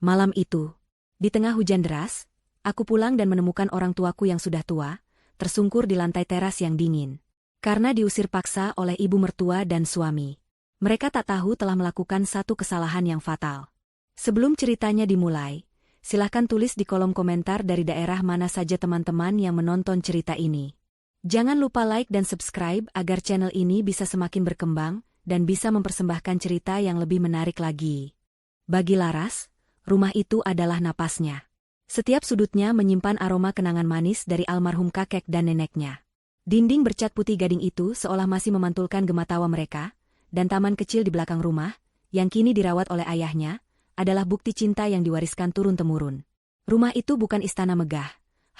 Malam itu, di tengah hujan deras, aku pulang dan menemukan orang tuaku yang sudah tua, tersungkur di lantai teras yang dingin. Karena diusir paksa oleh ibu mertua dan suami. Mereka tak tahu telah melakukan satu kesalahan yang fatal. Sebelum ceritanya dimulai, silahkan tulis di kolom komentar dari daerah mana saja teman-teman yang menonton cerita ini. Jangan lupa like dan subscribe agar channel ini bisa semakin berkembang dan bisa mempersembahkan cerita yang lebih menarik lagi. Bagi Laras, rumah itu adalah napasnya. Setiap sudutnya menyimpan aroma kenangan manis dari almarhum kakek dan neneknya. Dinding bercat putih gading itu seolah masih memantulkan gema tawa mereka, dan taman kecil di belakang rumah, yang kini dirawat oleh ayahnya, adalah bukti cinta yang diwariskan turun-temurun. Rumah itu bukan istana megah,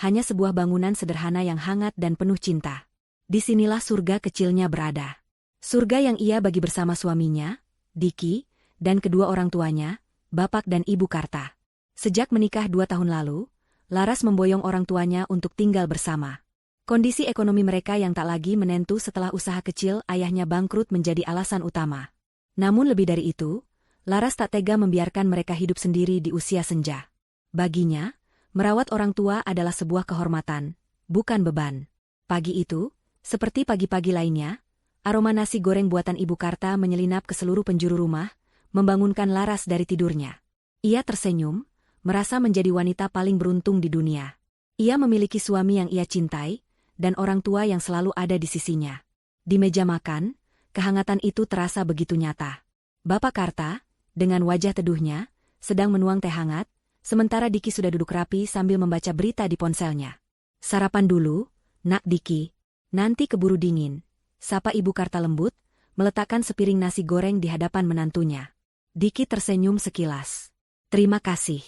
hanya sebuah bangunan sederhana yang hangat dan penuh cinta. Disinilah surga kecilnya berada. Surga yang ia bagi bersama suaminya, Diki, dan kedua orang tuanya, Bapak dan Ibu Karta. Sejak menikah 2 tahun lalu, Laras memboyong orang tuanya untuk tinggal bersama. Kondisi ekonomi mereka yang tak lagi menentu setelah usaha kecil ayahnya bangkrut menjadi alasan utama. Namun lebih dari itu, Laras tak tega membiarkan mereka hidup sendiri di usia senja. Baginya, merawat orang tua adalah sebuah kehormatan, bukan beban. Pagi itu, seperti pagi-pagi lainnya, aroma nasi goreng buatan Ibu Karta menyelinap ke seluruh penjuru rumah, membangunkan Laras dari tidurnya. Ia tersenyum, merasa menjadi wanita paling beruntung di dunia. Ia memiliki suami yang ia cintai, dan orang tua yang selalu ada di sisinya. Di meja makan, kehangatan itu terasa begitu nyata. Bapak Karta, dengan wajah teduhnya, sedang menuang teh hangat, sementara Diki sudah duduk rapi sambil membaca berita di ponselnya. "Sarapan dulu, Nak Diki. Nanti keburu dingin," sapa Ibu Karta lembut, meletakkan sepiring nasi goreng di hadapan menantunya. Diki tersenyum sekilas. "Terima kasih,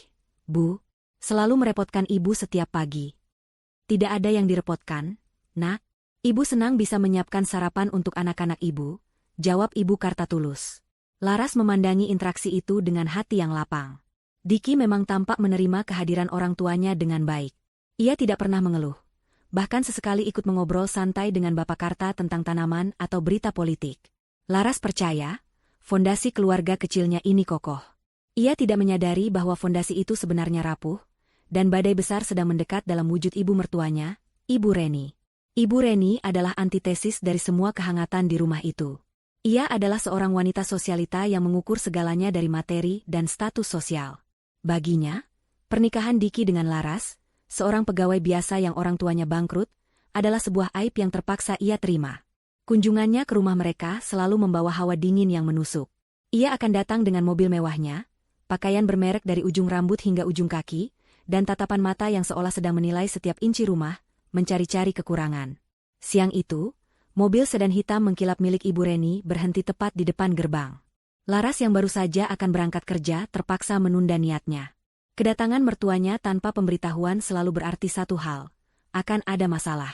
Bu. Selalu merepotkan Ibu setiap pagi." "Tidak ada yang direpotkan, Nak. Ibu senang bisa menyiapkan sarapan untuk anak-anak Ibu," jawab Ibu Karta tulus. Laras memandangi interaksi itu dengan hati yang lapang. Diki memang tampak menerima kehadiran orang tuanya dengan baik. Ia tidak pernah mengeluh. Bahkan sesekali ikut mengobrol santai dengan Bapak Karta tentang tanaman atau berita politik. Laras percaya, fondasi keluarga kecilnya ini kokoh. Ia tidak menyadari bahwa fondasi itu sebenarnya rapuh, dan badai besar sedang mendekat dalam wujud ibu mertuanya, Ibu Reni. Ibu Reni adalah antitesis dari semua kehangatan di rumah itu. Ia adalah seorang wanita sosialita yang mengukur segalanya dari materi dan status sosial. Baginya, pernikahan Diki dengan Laras, seorang pegawai biasa yang orang tuanya bangkrut, adalah sebuah aib yang terpaksa ia terima. Kunjungannya ke rumah mereka selalu membawa hawa dingin yang menusuk. Ia akan datang dengan mobil mewahnya, pakaian bermerek dari ujung rambut hingga ujung kaki, dan tatapan mata yang seolah sedang menilai setiap inci rumah, mencari-cari kekurangan. Siang itu, mobil sedan hitam mengkilap milik Ibu Reni berhenti tepat di depan gerbang. Laras yang baru saja akan berangkat kerja terpaksa menunda niatnya. Kedatangan mertuanya tanpa pemberitahuan selalu berarti satu hal, akan ada masalah.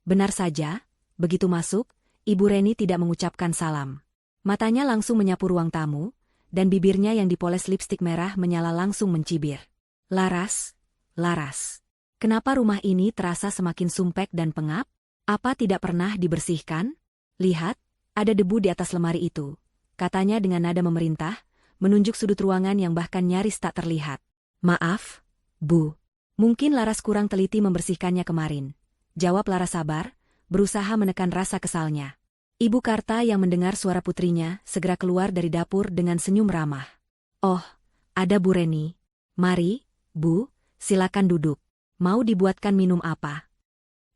Benar saja, begitu masuk, Ibu Reni tidak mengucapkan salam. Matanya langsung menyapu ruang tamu, dan bibirnya yang dipoles lipstik merah menyala langsung mencibir. "Laras, Laras, kenapa rumah ini terasa semakin sumpek dan pengap? Apa tidak pernah dibersihkan? Lihat, ada debu di atas lemari itu," katanya dengan nada memerintah, menunjuk sudut ruangan yang bahkan nyaris tak terlihat. "Maaf, Bu. Mungkin Laras kurang teliti membersihkannya kemarin," jawab Laras sabar, berusaha menekan rasa kesalnya. Ibu Karta yang mendengar suara putrinya segera keluar dari dapur dengan senyum ramah. "Oh, ada Bu Reni. Mari, Bu, silakan duduk. Mau dibuatkan minum apa?"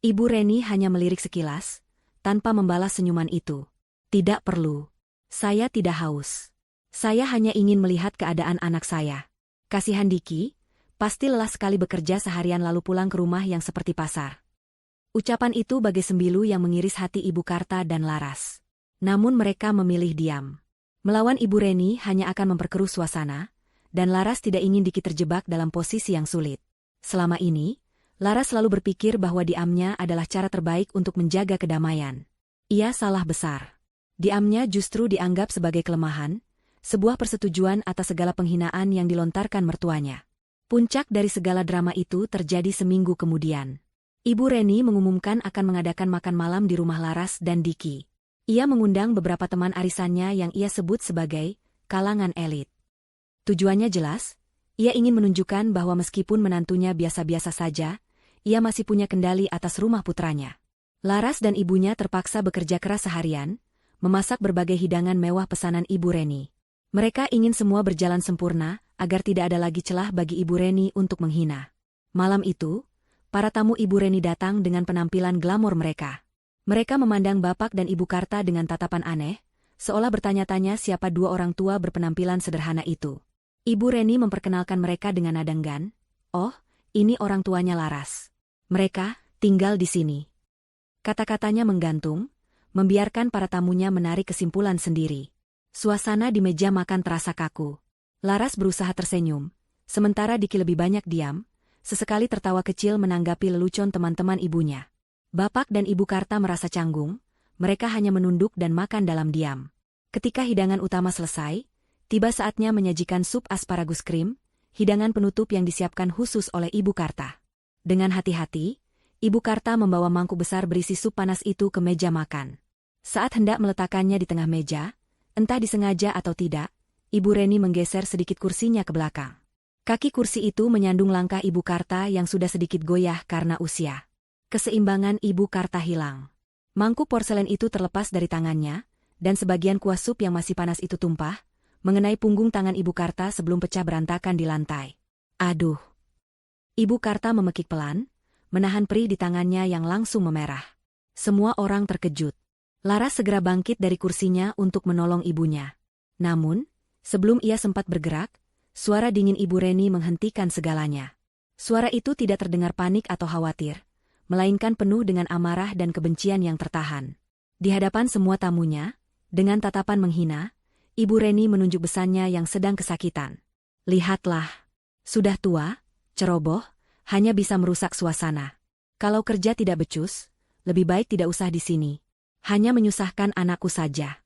Ibu Reni hanya melirik sekilas, tanpa membalas senyuman itu. "Tidak perlu. Saya tidak haus. Saya hanya ingin melihat keadaan anak saya." Kasihan Diki, pasti lelah sekali bekerja seharian lalu pulang ke rumah yang seperti pasar. Ucapan itu bagai sembilu yang mengiris hati Ibu Karta dan Laras. Namun mereka memilih diam. Melawan Ibu Reni hanya akan memperkeruh suasana, dan Laras tidak ingin Diki terjebak dalam posisi yang sulit. Selama ini, Laras selalu berpikir bahwa diamnya adalah cara terbaik untuk menjaga kedamaian. Ia salah besar. Diamnya justru dianggap sebagai kelemahan, sebuah persetujuan atas segala penghinaan yang dilontarkan mertuanya. Puncak dari segala drama itu terjadi seminggu kemudian. Ibu Reni mengumumkan akan mengadakan makan malam di rumah Laras dan Diki. Ia mengundang beberapa teman arisannya yang ia sebut sebagai kalangan elit. Tujuannya jelas, Ia ingin menunjukkan bahwa meskipun menantunya biasa-biasa saja, ia masih punya kendali atas rumah putranya. Laras dan ibunya terpaksa bekerja keras seharian, memasak berbagai hidangan mewah pesanan Ibu Reni. Mereka ingin semua berjalan sempurna, agar tidak ada lagi celah bagi Ibu Reni untuk menghina. Malam itu, para tamu Ibu Reni datang dengan penampilan glamor mereka. Mereka memandang Bapak dan Ibu Karta dengan tatapan aneh, seolah bertanya-tanya siapa dua orang tua berpenampilan sederhana itu. Ibu Reni memperkenalkan mereka dengan nada enggan. "Oh, ini orang tuanya Laras. Mereka tinggal di sini." Kata-katanya menggantung, membiarkan para tamunya menarik kesimpulan sendiri. Suasana di meja makan terasa kaku. Laras berusaha tersenyum, sementara Diki lebih banyak diam, sesekali tertawa kecil menanggapi lelucon teman-teman ibunya. Bapak dan Ibu Karta merasa canggung, mereka hanya menunduk dan makan dalam diam. Ketika hidangan utama selesai, tiba saatnya menyajikan sup asparagus krim, hidangan penutup yang disiapkan khusus oleh Ibu Karta. Dengan hati-hati, Ibu Karta membawa mangkuk besar berisi sup panas itu ke meja makan. Saat hendak meletakkannya di tengah meja, entah disengaja atau tidak, Ibu Reni menggeser sedikit kursinya ke belakang. Kaki kursi itu menyandung langkah Ibu Karta yang sudah sedikit goyah karena usia. Keseimbangan Ibu Karta hilang. Mangkuk porselen itu terlepas dari tangannya, dan sebagian kuah sup yang masih panas itu tumpah, mengenai punggung tangan Ibu Karta sebelum pecah berantakan di lantai. Aduh! Ibu Karta memekik pelan, menahan perih di tangannya yang langsung memerah. Semua orang terkejut. Laras segera bangkit dari kursinya untuk menolong ibunya. Namun, sebelum ia sempat bergerak, suara dingin Ibu Reni menghentikan segalanya. Suara itu tidak terdengar panik atau khawatir, melainkan penuh dengan amarah dan kebencian yang tertahan. Di hadapan semua tamunya, dengan tatapan menghina, Ibu Reni menunjuk besannya yang sedang kesakitan. "Lihatlah, sudah tua, ceroboh, hanya bisa merusak suasana. Kalau kerja tidak becus, lebih baik tidak usah di sini. Hanya menyusahkan anakku saja."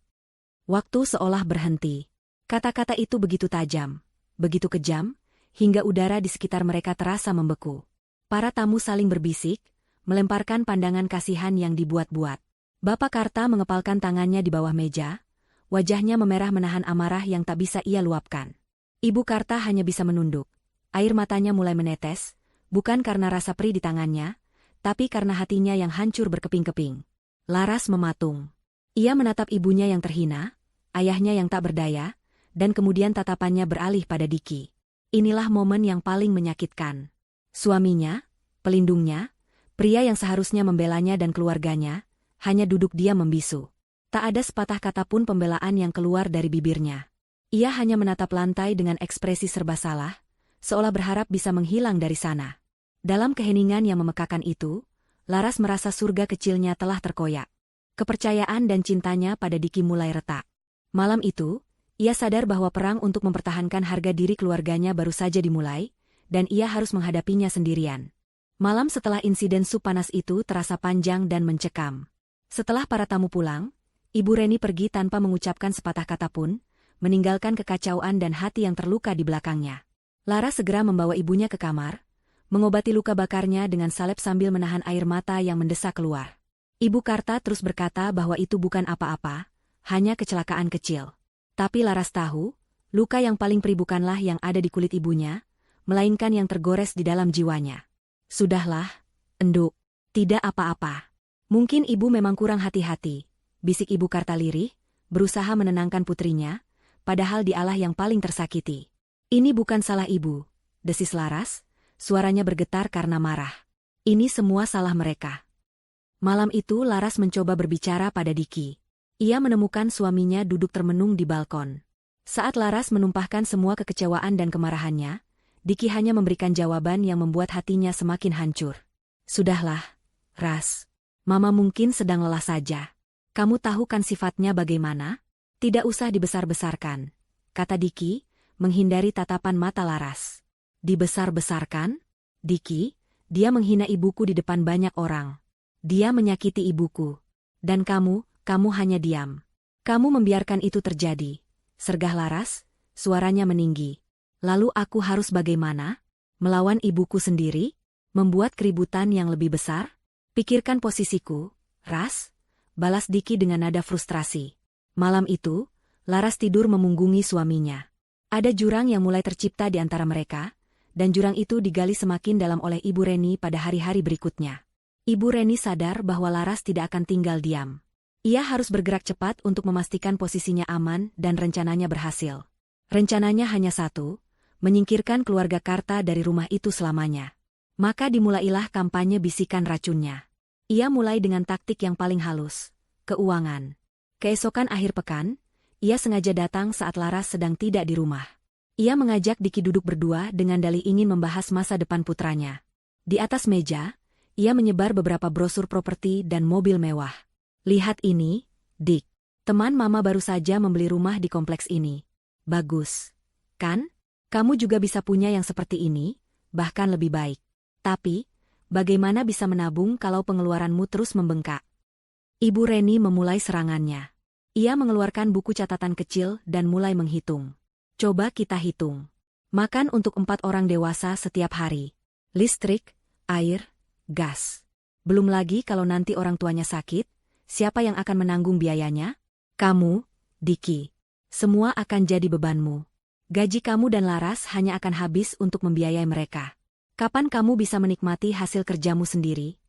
Waktu seolah berhenti. Kata-kata itu begitu tajam, begitu kejam, hingga udara di sekitar mereka terasa membeku. Para tamu saling berbisik, melemparkan pandangan kasihan yang dibuat-buat. Bapak Karta mengepalkan tangannya di bawah meja, wajahnya memerah menahan amarah yang tak bisa ia luapkan. Ibu Karta hanya bisa menunduk. Air matanya mulai menetes, bukan karena rasa perih di tangannya, tapi karena hatinya yang hancur berkeping-keping. Laras mematung. Ia menatap ibunya yang terhina, ayahnya yang tak berdaya, dan kemudian tatapannya beralih pada Diki. Inilah momen yang paling menyakitkan. Suaminya, pelindungnya, pria yang seharusnya membelanya dan keluarganya, hanya duduk diam membisu. Tak ada sepatah kata pun pembelaan yang keluar dari bibirnya. Ia hanya menatap lantai dengan ekspresi serba salah, seolah berharap bisa menghilang dari sana. Dalam keheningan yang memekakan itu, Laras merasa surga kecilnya telah terkoyak. Kepercayaan dan cintanya pada Diki mulai retak. Malam itu, ia sadar bahwa perang untuk mempertahankan harga diri keluarganya baru saja dimulai, dan ia harus menghadapinya sendirian. Malam setelah insiden sup panas itu terasa panjang dan mencekam. Setelah para tamu pulang, Ibu Reni pergi tanpa mengucapkan sepatah kata pun, meninggalkan kekacauan dan hati yang terluka di belakangnya. Laras segera membawa ibunya ke kamar, mengobati luka bakarnya dengan salep sambil menahan air mata yang mendesak keluar. Ibu Karta terus berkata bahwa itu bukan apa-apa, hanya kecelakaan kecil. Tapi Laras tahu, luka yang paling perih bukanlah yang ada di kulit ibunya, melainkan yang tergores di dalam jiwanya. "Sudahlah, Enduk, tidak apa-apa. Mungkin ibu memang kurang hati-hati," bisik Ibu Karta lirih, berusaha menenangkan putrinya, padahal dialah yang paling tersakiti. "Ini bukan salah ibu," desis Laras. Suaranya bergetar karena marah. "Ini semua salah mereka." Malam itu Laras mencoba berbicara pada Diki. Ia menemukan suaminya duduk termenung di balkon. Saat Laras menumpahkan semua kekecewaan dan kemarahannya, Diki hanya memberikan jawaban yang membuat hatinya semakin hancur. "Sudahlah, Ras. Mama mungkin sedang lelah saja. Kamu tahu kan sifatnya bagaimana? Tidak usah dibesar-besarkan," kata Diki, menghindari tatapan mata Laras. "Dibesar-besarkan? Diki, dia menghina ibuku di depan banyak orang. Dia menyakiti ibuku. Dan kamu hanya diam. Kamu membiarkan itu terjadi," sergah Laras, suaranya meninggi. "Lalu aku harus bagaimana? Melawan ibuku sendiri? Membuat keributan yang lebih besar? Pikirkan posisiku, Ras," balas Diki dengan nada frustrasi. Malam itu, Laras tidur memunggungi suaminya. Ada jurang yang mulai tercipta di antara mereka, dan jurang itu digali semakin dalam oleh Ibu Reni pada hari-hari berikutnya. Ibu Reni sadar bahwa Laras tidak akan tinggal diam. Ia harus bergerak cepat untuk memastikan posisinya aman dan rencananya berhasil. Rencananya hanya satu, menyingkirkan keluarga Karta dari rumah itu selamanya. Maka dimulailah kampanye bisikan racunnya. Ia mulai dengan taktik yang paling halus, keuangan. Keesokan akhir pekan, ia sengaja datang saat Laras sedang tidak di rumah. Ia mengajak Diki duduk berdua dengan dalih ingin membahas masa depan putranya. Di atas meja, ia menyebar beberapa brosur properti dan mobil mewah. Lihat ini, Dik. Teman Mama baru saja membeli rumah di kompleks ini. Bagus, kan? Kamu juga bisa punya yang seperti ini, bahkan lebih baik. Tapi, bagaimana bisa menabung kalau pengeluaranmu terus membengkak? Ibu Reni memulai serangannya. Ia mengeluarkan buku catatan kecil dan mulai menghitung. Coba kita hitung. Makan untuk 4 orang dewasa setiap hari. Listrik, air, gas. Belum lagi kalau nanti orang tuanya sakit, siapa yang akan menanggung biayanya? Kamu, Diki. Semua akan jadi bebanmu. Gaji kamu dan Laras hanya akan habis untuk membiayai mereka. Kapan kamu bisa menikmati hasil kerjamu sendiri?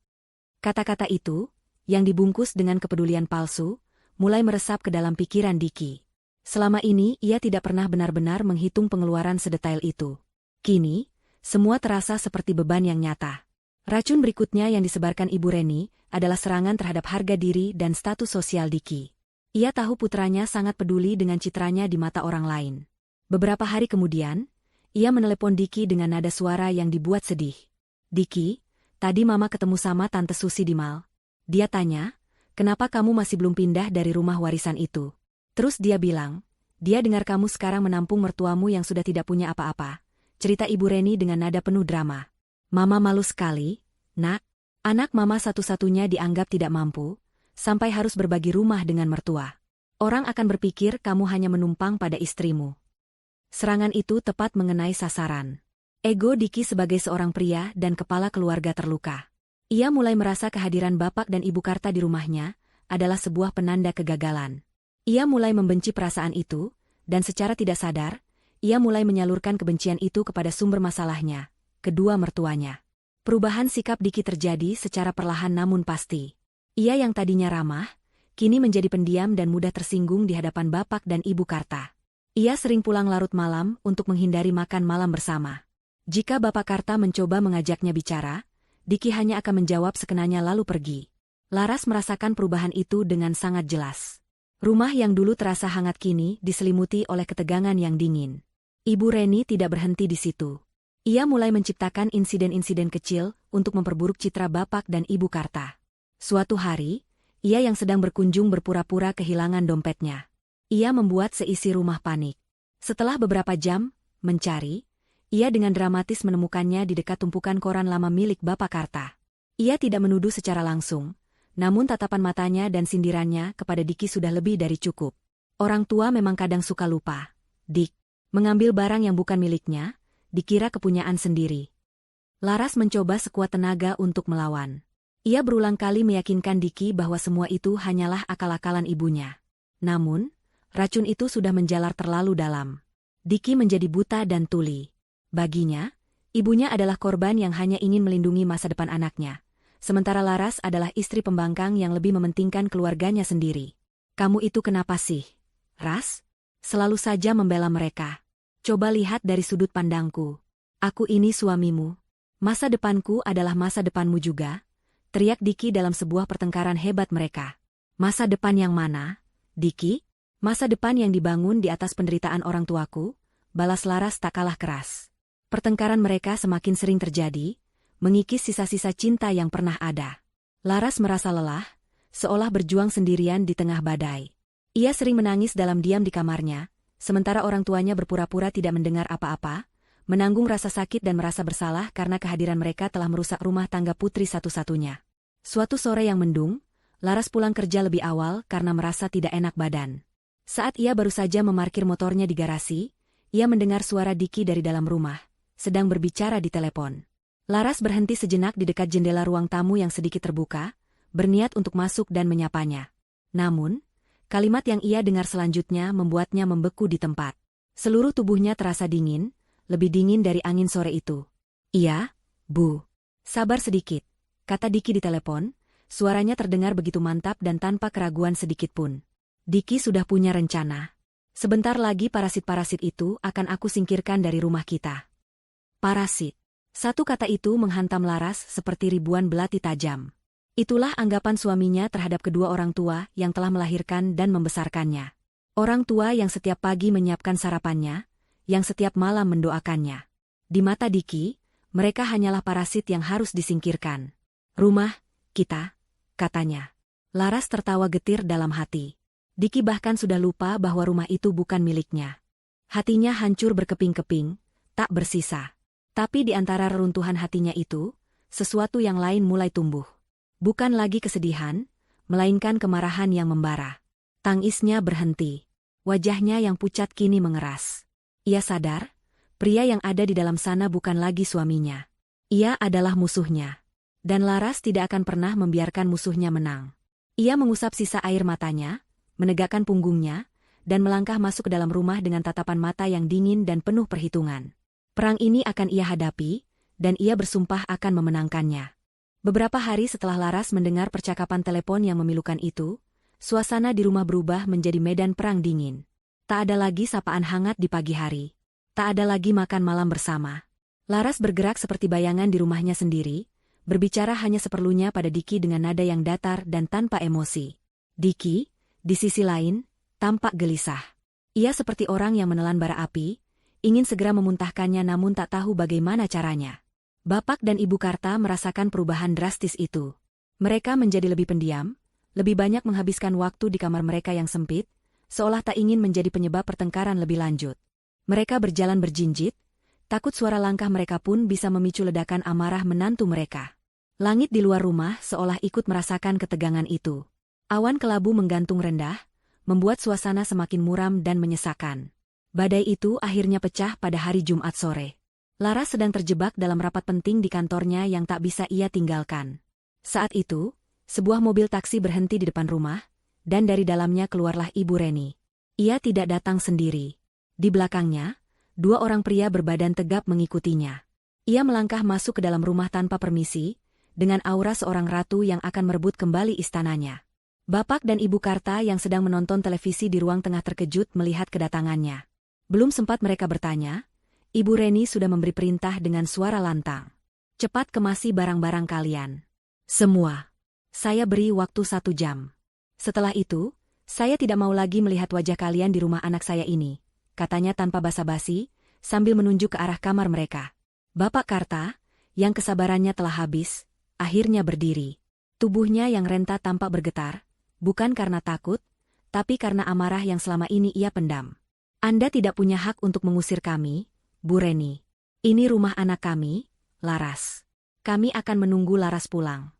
Kata-kata itu, yang dibungkus dengan kepedulian palsu, mulai meresap ke dalam pikiran Diki. Selama ini ia tidak pernah benar-benar menghitung pengeluaran sedetail itu. Kini, semua terasa seperti beban yang nyata. Racun berikutnya yang disebarkan Ibu Reni adalah serangan terhadap harga diri dan status sosial Diki. Ia tahu putranya sangat peduli dengan citranya di mata orang lain. Beberapa hari kemudian, ia menelepon Diki dengan nada suara yang dibuat sedih. Diki, tadi Mama ketemu sama Tante Susi di mal. Dia tanya, kenapa kamu masih belum pindah dari rumah warisan itu? Terus dia bilang, dia dengar kamu sekarang menampung mertuamu yang sudah tidak punya apa-apa. Cerita Ibu Reni dengan nada penuh drama. Mama malu sekali, Nak. Anak Mama satu-satunya dianggap tidak mampu, sampai harus berbagi rumah dengan mertua. Orang akan berpikir kamu hanya menumpang pada istrimu. Serangan itu tepat mengenai sasaran. Ego Diki sebagai seorang pria dan kepala keluarga terluka. Ia mulai merasa kehadiran bapak dan ibu Karta di rumahnya adalah sebuah penanda kegagalan. Ia mulai membenci perasaan itu, dan secara tidak sadar, ia mulai menyalurkan kebencian itu kepada sumber masalahnya, kedua mertuanya. Perubahan sikap Diki terjadi secara perlahan namun pasti. Ia yang tadinya ramah, kini menjadi pendiam dan mudah tersinggung di hadapan bapak dan ibu Karta. Ia sering pulang larut malam untuk menghindari makan malam bersama. Jika bapak Karta mencoba mengajaknya bicara, Diki hanya akan menjawab sekenanya lalu pergi. Laras merasakan perubahan itu dengan sangat jelas. Rumah yang dulu terasa hangat kini diselimuti oleh ketegangan yang dingin. Ibu Reni tidak berhenti di situ. Ia mulai menciptakan insiden-insiden kecil untuk memperburuk citra bapak dan ibu Karta. Suatu hari, ia yang sedang berkunjung berpura-pura kehilangan dompetnya. Ia membuat seisi rumah panik. Setelah beberapa jam mencari, ia dengan dramatis menemukannya di dekat tumpukan koran lama milik bapak Karta. Ia tidak menuduh secara langsung, namun tatapan matanya dan sindirannya kepada Diki sudah lebih dari cukup. Orang tua memang kadang suka lupa. Dik, mengambil barang yang bukan miliknya, dikira kepunyaan sendiri. Laras mencoba sekuat tenaga untuk melawan. Ia berulang kali meyakinkan Diki bahwa semua itu hanyalah akal-akalan ibunya. Namun, racun itu sudah menjalar terlalu dalam. Diki menjadi buta dan tuli. Baginya, ibunya adalah korban yang hanya ingin melindungi masa depan anaknya. Sementara Laras adalah istri pembangkang yang lebih mementingkan keluarganya sendiri. Kamu itu kenapa sih, Ras? Selalu saja membela mereka. Coba lihat dari sudut pandangku. Aku ini suamimu. Masa depanku adalah masa depanmu juga, teriak Diki dalam sebuah pertengkaran hebat mereka. Masa depan yang mana, Diki? Masa depan yang dibangun di atas penderitaan orang tuaku, balas Laras tak kalah keras. Pertengkaran mereka semakin sering terjadi, mengikis sisa-sisa cinta yang pernah ada. Laras merasa lelah, seolah berjuang sendirian di tengah badai. Ia sering menangis dalam diam di kamarnya, sementara orang tuanya berpura-pura tidak mendengar apa-apa, menanggung rasa sakit dan merasa bersalah karena kehadiran mereka telah merusak rumah tangga putri satu-satunya. Suatu sore yang mendung, Laras pulang kerja lebih awal karena merasa tidak enak badan. Saat ia baru saja memarkir motornya di garasi, ia mendengar suara Diki dari dalam rumah, sedang berbicara di telepon. Laras berhenti sejenak di dekat jendela ruang tamu yang sedikit terbuka, berniat untuk masuk dan menyapanya. Namun, kalimat yang ia dengar selanjutnya membuatnya membeku di tempat. Seluruh tubuhnya terasa dingin, lebih dingin dari angin sore itu. Iya, Bu. Sabar sedikit, kata Diki di telepon, suaranya terdengar begitu mantap dan tanpa keraguan sedikitpun. Diki sudah punya rencana. Sebentar lagi parasit-parasit itu akan aku singkirkan dari rumah kita. Parasit. Satu kata itu menghantam Laras seperti ribuan belati tajam. Itulah anggapan suaminya terhadap kedua orang tua yang telah melahirkan dan membesarkannya. Orang tua yang setiap pagi menyiapkan sarapannya, yang setiap malam mendoakannya. Di mata Diki, mereka hanyalah parasit yang harus disingkirkan. Rumah kita, katanya. Laras tertawa getir dalam hati. Diki bahkan sudah lupa bahwa rumah itu bukan miliknya. Hatinya hancur berkeping-keping, tak bersisa. Tapi di antara reruntuhan hatinya itu, sesuatu yang lain mulai tumbuh. Bukan lagi kesedihan, melainkan kemarahan yang membara. Tangisnya berhenti. Wajahnya yang pucat kini mengeras. Ia sadar, pria yang ada di dalam sana bukan lagi suaminya. Ia adalah musuhnya. Dan Laras tidak akan pernah membiarkan musuhnya menang. Ia mengusap sisa air matanya, menegakkan punggungnya, dan melangkah masuk ke dalam rumah dengan tatapan mata yang dingin dan penuh perhitungan. Perang ini akan ia hadapi, dan ia bersumpah akan memenangkannya. Beberapa hari setelah Laras mendengar percakapan telepon yang memilukan itu, suasana di rumah berubah menjadi medan perang dingin. Tak ada lagi sapaan hangat di pagi hari. Tak ada lagi makan malam bersama. Laras bergerak seperti bayangan di rumahnya sendiri, berbicara hanya seperlunya pada Diki dengan nada yang datar dan tanpa emosi. Diki, di sisi lain, tampak gelisah. Ia seperti orang yang menelan bara api, ingin segera memuntahkannya namun tak tahu bagaimana caranya. Bapak dan Ibu Karta merasakan perubahan drastis itu. Mereka menjadi lebih pendiam, lebih banyak menghabiskan waktu di kamar mereka yang sempit, seolah tak ingin menjadi penyebab pertengkaran lebih lanjut. Mereka berjalan berjinjit, takut suara langkah mereka pun bisa memicu ledakan amarah menantu mereka. Langit di luar rumah seolah ikut merasakan ketegangan itu. Awan kelabu menggantung rendah, membuat suasana semakin muram dan menyesakan. Badai itu akhirnya pecah pada hari Jumat sore. Laras sedang terjebak dalam rapat penting di kantornya yang tak bisa ia tinggalkan. Saat itu, sebuah mobil taksi berhenti di depan rumah, dan dari dalamnya keluarlah Ibu Reni. Ia tidak datang sendiri. Di belakangnya, dua orang pria berbadan tegap mengikutinya. Ia melangkah masuk ke dalam rumah tanpa permisi, dengan aura seorang ratu yang akan merebut kembali istananya. Bapak dan Ibu Karta yang sedang menonton televisi di ruang tengah terkejut melihat kedatangannya. Belum sempat mereka bertanya, Ibu Reni sudah memberi perintah dengan suara lantang. Cepat kemasi barang-barang kalian. Semua. Saya beri waktu 1 jam. Setelah itu, saya tidak mau lagi melihat wajah kalian di rumah anak saya ini, katanya tanpa basa-basi, sambil menunjuk ke arah kamar mereka. Bapak Karta, yang kesabarannya telah habis, akhirnya berdiri. Tubuhnya yang renta tampak bergetar, bukan karena takut, tapi karena amarah yang selama ini ia pendam. Anda tidak punya hak untuk mengusir kami, Bu Reni. Ini rumah anak kami, Laras. Kami akan menunggu Laras pulang.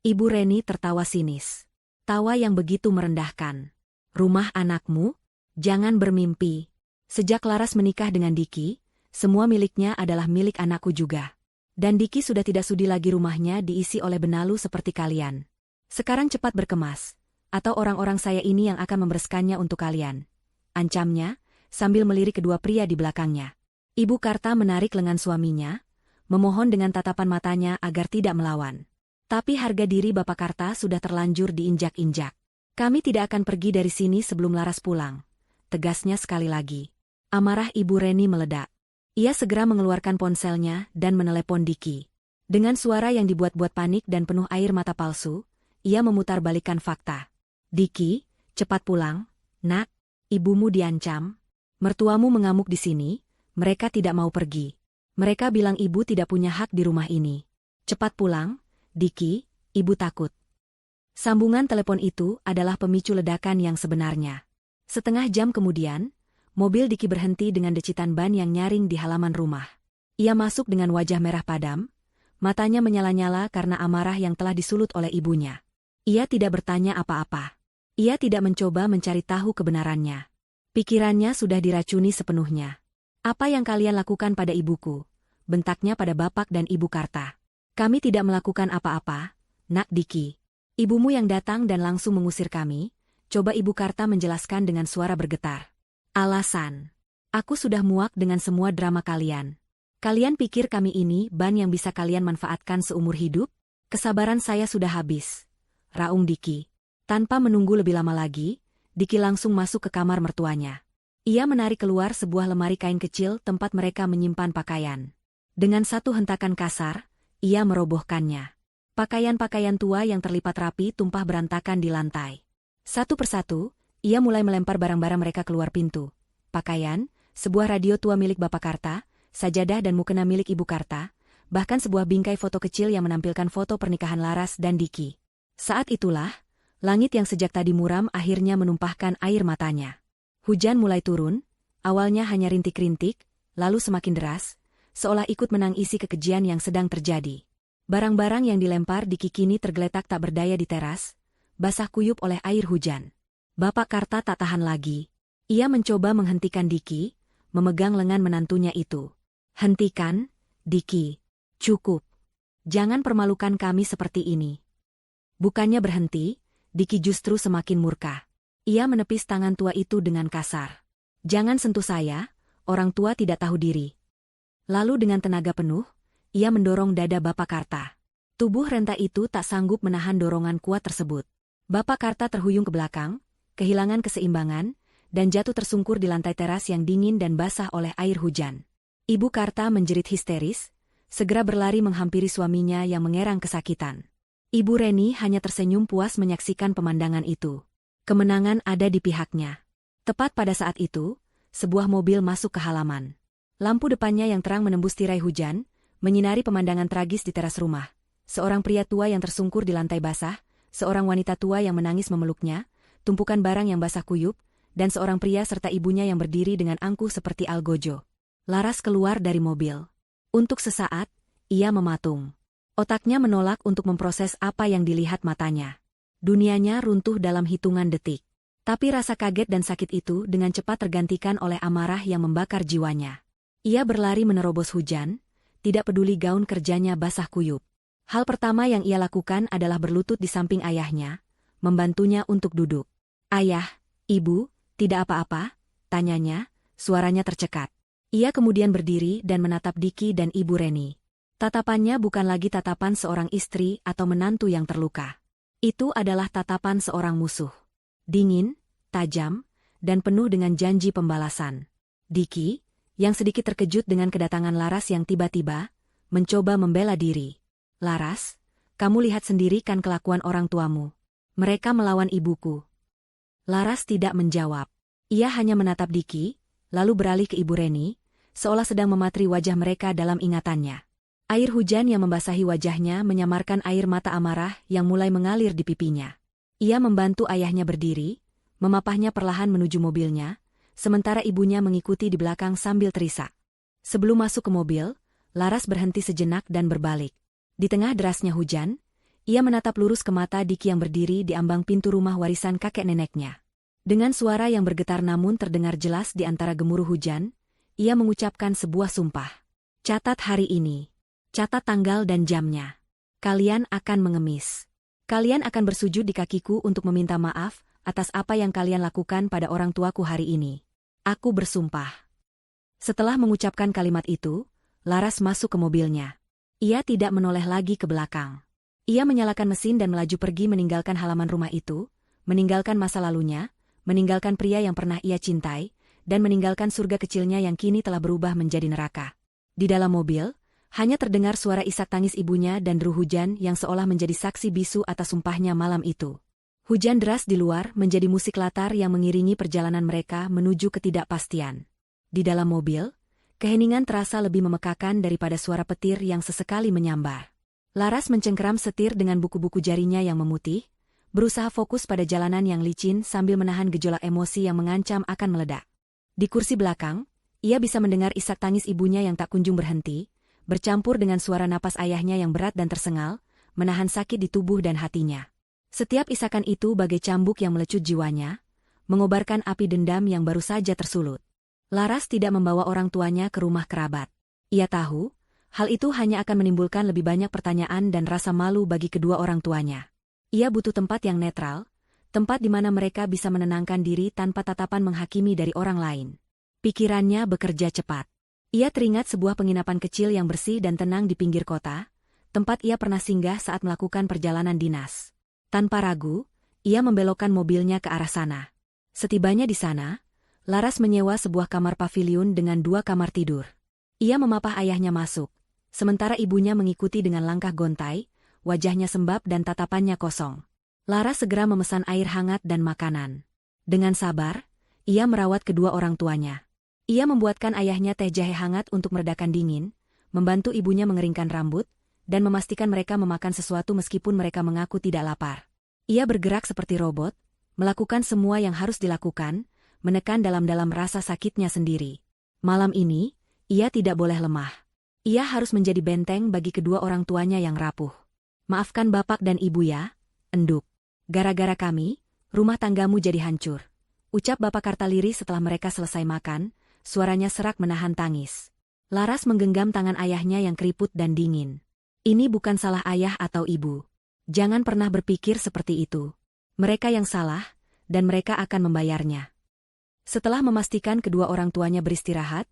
Ibu Reni tertawa sinis. Tawa yang begitu merendahkan. Rumah anakmu? Jangan bermimpi. Sejak Laras menikah dengan Diki, semua miliknya adalah milik anakku juga. Dan Diki sudah tidak sudi lagi rumahnya diisi oleh benalu seperti kalian. Sekarang cepat berkemas, atau orang-orang saya ini yang akan membereskannya untuk kalian. Ancamnya, sambil melirik kedua pria di belakangnya. Ibu Karta menarik lengan suaminya, memohon dengan tatapan matanya agar tidak melawan. Tapi harga diri Bapak Karta sudah terlanjur diinjak-injak. Kami tidak akan pergi dari sini sebelum Laras pulang. Tegasnya sekali lagi. Amarah Ibu Reni meledak. Ia segera mengeluarkan ponselnya dan menelepon Diki. Dengan suara yang dibuat-buat panik dan penuh air mata palsu, ia memutarbalikkan fakta. Diki, cepat pulang, nak, ibumu diancam. Mertuamu mengamuk di sini, mereka tidak mau pergi. Mereka bilang ibu tidak punya hak di rumah ini. Cepat pulang, Diki, ibu takut. Sambungan telepon itu adalah pemicu ledakan yang sebenarnya. Setengah jam kemudian, mobil Diki berhenti dengan decitan ban yang nyaring di halaman rumah. Ia masuk dengan wajah merah padam, matanya menyala-nyala karena amarah yang telah disulut oleh ibunya. Ia tidak bertanya apa-apa. Ia tidak mencoba mencari tahu kebenarannya. Pikirannya sudah diracuni sepenuhnya. Apa yang kalian lakukan pada ibuku? Bentaknya pada Bapak dan Ibu Karta. Kami tidak melakukan apa-apa, nak Diki. Ibumu yang datang dan langsung mengusir kami, coba Ibu Karta menjelaskan dengan suara bergetar. Alasan. Aku sudah muak dengan semua drama kalian. Kalian pikir kami ini ban yang bisa kalian manfaatkan seumur hidup? Kesabaran saya sudah habis. Raung Diki. Tanpa menunggu lebih lama lagi, Diki langsung masuk ke kamar mertuanya. Ia menarik keluar sebuah lemari kain kecil tempat mereka menyimpan pakaian. Dengan satu hentakan kasar, ia merobohkannya. Pakaian-pakaian tua yang terlipat rapi tumpah berantakan di lantai. Satu persatu, ia mulai melempar barang-barang mereka keluar pintu. Pakaian, sebuah radio tua milik Bapak Karta, sajadah dan mukena milik Ibu Karta, bahkan sebuah bingkai foto kecil yang menampilkan foto pernikahan Laras dan Diki. Saat itulah, langit yang sejak tadi muram akhirnya menumpahkan air matanya. Hujan mulai turun, awalnya hanya rintik-rintik, lalu semakin deras, seolah ikut menangisi kekejian yang sedang terjadi. Barang-barang yang dilempar Diki kini tergeletak tak berdaya di teras, basah kuyup oleh air hujan. Bapak Karta tak tahan lagi. Ia mencoba menghentikan Diki, memegang lengan menantunya itu. Hentikan, Diki. Cukup. Jangan permalukan kami seperti ini. Bukannya berhenti, Diki justru semakin murka. Ia menepis tangan tua itu dengan kasar. Jangan sentuh saya, orang tua tidak tahu diri. Lalu dengan tenaga penuh, ia mendorong dada Bapak Karta. Tubuh renta itu tak sanggup menahan dorongan kuat tersebut. Bapak Karta terhuyung ke belakang, kehilangan keseimbangan, dan jatuh tersungkur di lantai teras yang dingin dan basah oleh air hujan. Ibu Karta menjerit histeris, segera berlari menghampiri suaminya yang mengerang kesakitan. Ibu Reni hanya tersenyum puas menyaksikan pemandangan itu. Kemenangan ada di pihaknya. Tepat pada saat itu, sebuah mobil masuk ke halaman. Lampu depannya yang terang menembus tirai hujan, menyinari pemandangan tragis di teras rumah. Seorang pria tua yang tersungkur di lantai basah, seorang wanita tua yang menangis memeluknya, tumpukan barang yang basah kuyup, dan seorang pria serta ibunya yang berdiri dengan angkuh seperti algojo. Laras keluar dari mobil. Untuk sesaat, ia mematung. Otaknya menolak untuk memproses apa yang dilihat matanya. Dunianya runtuh dalam hitungan detik. Tapi rasa kaget dan sakit itu dengan cepat tergantikan oleh amarah yang membakar jiwanya. Ia berlari menerobos hujan, tidak peduli gaun kerjanya basah kuyup. Hal pertama yang ia lakukan adalah berlutut di samping ayahnya, membantunya untuk duduk. "Ayah, Ibu, tidak apa-apa?" tanyanya, suaranya tercekat. Ia kemudian berdiri dan menatap Diki dan Ibu Reni. Tatapannya bukan lagi tatapan seorang istri atau menantu yang terluka. Itu adalah tatapan seorang musuh. Dingin, tajam, dan penuh dengan janji pembalasan. Diki, yang sedikit terkejut dengan kedatangan Laras yang tiba-tiba, mencoba membela diri. "Laras, kamu lihat sendiri kan kelakuan orang tuamu. Mereka melawan ibuku." Laras tidak menjawab. Ia hanya menatap Diki, lalu beralih ke Ibu Reni, seolah sedang mematri wajah mereka dalam ingatannya. Air hujan yang membasahi wajahnya menyamarkan air mata amarah yang mulai mengalir di pipinya. Ia membantu ayahnya berdiri, memapahnya perlahan menuju mobilnya, sementara ibunya mengikuti di belakang sambil terisak. Sebelum masuk ke mobil, Laras berhenti sejenak dan berbalik. Di tengah derasnya hujan, ia menatap lurus ke mata Diki yang berdiri di ambang pintu rumah warisan kakek neneknya. Dengan suara yang bergetar namun terdengar jelas di antara gemuruh hujan, ia mengucapkan sebuah sumpah. "Catat hari ini. Catat tanggal dan jamnya. Kalian akan mengemis. Kalian akan bersujud di kakiku untuk meminta maaf atas apa yang kalian lakukan pada orang tuaku hari ini. Aku bersumpah." Setelah mengucapkan kalimat itu, Laras masuk ke mobilnya. Ia tidak menoleh lagi ke belakang. Ia menyalakan mesin dan melaju pergi meninggalkan halaman rumah itu, meninggalkan masa lalunya, meninggalkan pria yang pernah ia cintai, dan meninggalkan surga kecilnya yang kini telah berubah menjadi neraka. Di dalam mobil, hanya terdengar suara isak tangis ibunya dan deru hujan yang seolah menjadi saksi bisu atas sumpahnya malam itu. Hujan deras di luar menjadi musik latar yang mengiringi perjalanan mereka menuju ketidakpastian. Di dalam mobil, keheningan terasa lebih memekakan daripada suara petir yang sesekali menyambar. Laras mencengkeram setir dengan buku-buku jarinya yang memutih, berusaha fokus pada jalanan yang licin sambil menahan gejolak emosi yang mengancam akan meledak. Di kursi belakang, ia bisa mendengar isak tangis ibunya yang tak kunjung berhenti, bercampur dengan suara napas ayahnya yang berat dan tersengal, menahan sakit di tubuh dan hatinya. Setiap isakan itu bagai cambuk yang melecut jiwanya, mengobarkan api dendam yang baru saja tersulut. Laras tidak membawa orang tuanya ke rumah kerabat. Ia tahu, hal itu hanya akan menimbulkan lebih banyak pertanyaan dan rasa malu bagi kedua orang tuanya. Ia butuh tempat yang netral, tempat di mana mereka bisa menenangkan diri tanpa tatapan menghakimi dari orang lain. Pikirannya bekerja cepat. Ia teringat sebuah penginapan kecil yang bersih dan tenang di pinggir kota, tempat ia pernah singgah saat melakukan perjalanan dinas. Tanpa ragu, ia membelokkan mobilnya ke arah sana. Setibanya di sana, Laras menyewa sebuah kamar paviliun dengan 2 kamar tidur. Ia memapah ayahnya masuk, sementara ibunya mengikuti dengan langkah gontai, wajahnya sembab dan tatapannya kosong. Laras segera memesan air hangat dan makanan. Dengan sabar, ia merawat kedua orang tuanya. Ia membuatkan ayahnya teh jahe hangat untuk meredakan dingin, membantu ibunya mengeringkan rambut, dan memastikan mereka memakan sesuatu meskipun mereka mengaku tidak lapar. Ia bergerak seperti robot, melakukan semua yang harus dilakukan, menekan dalam-dalam rasa sakitnya sendiri. Malam ini, ia tidak boleh lemah. Ia harus menjadi benteng bagi kedua orang tuanya yang rapuh. Maafkan bapak dan ibu ya, enduk. Gara-gara kami, rumah tanggamu jadi hancur. Ucap Bapak Kartaliri setelah mereka selesai makan, suaranya serak menahan tangis. Laras menggenggam tangan ayahnya yang keriput dan dingin. Ini bukan salah ayah atau ibu. Jangan pernah berpikir seperti itu. Mereka yang salah, dan mereka akan membayarnya. Setelah memastikan kedua orang tuanya beristirahat,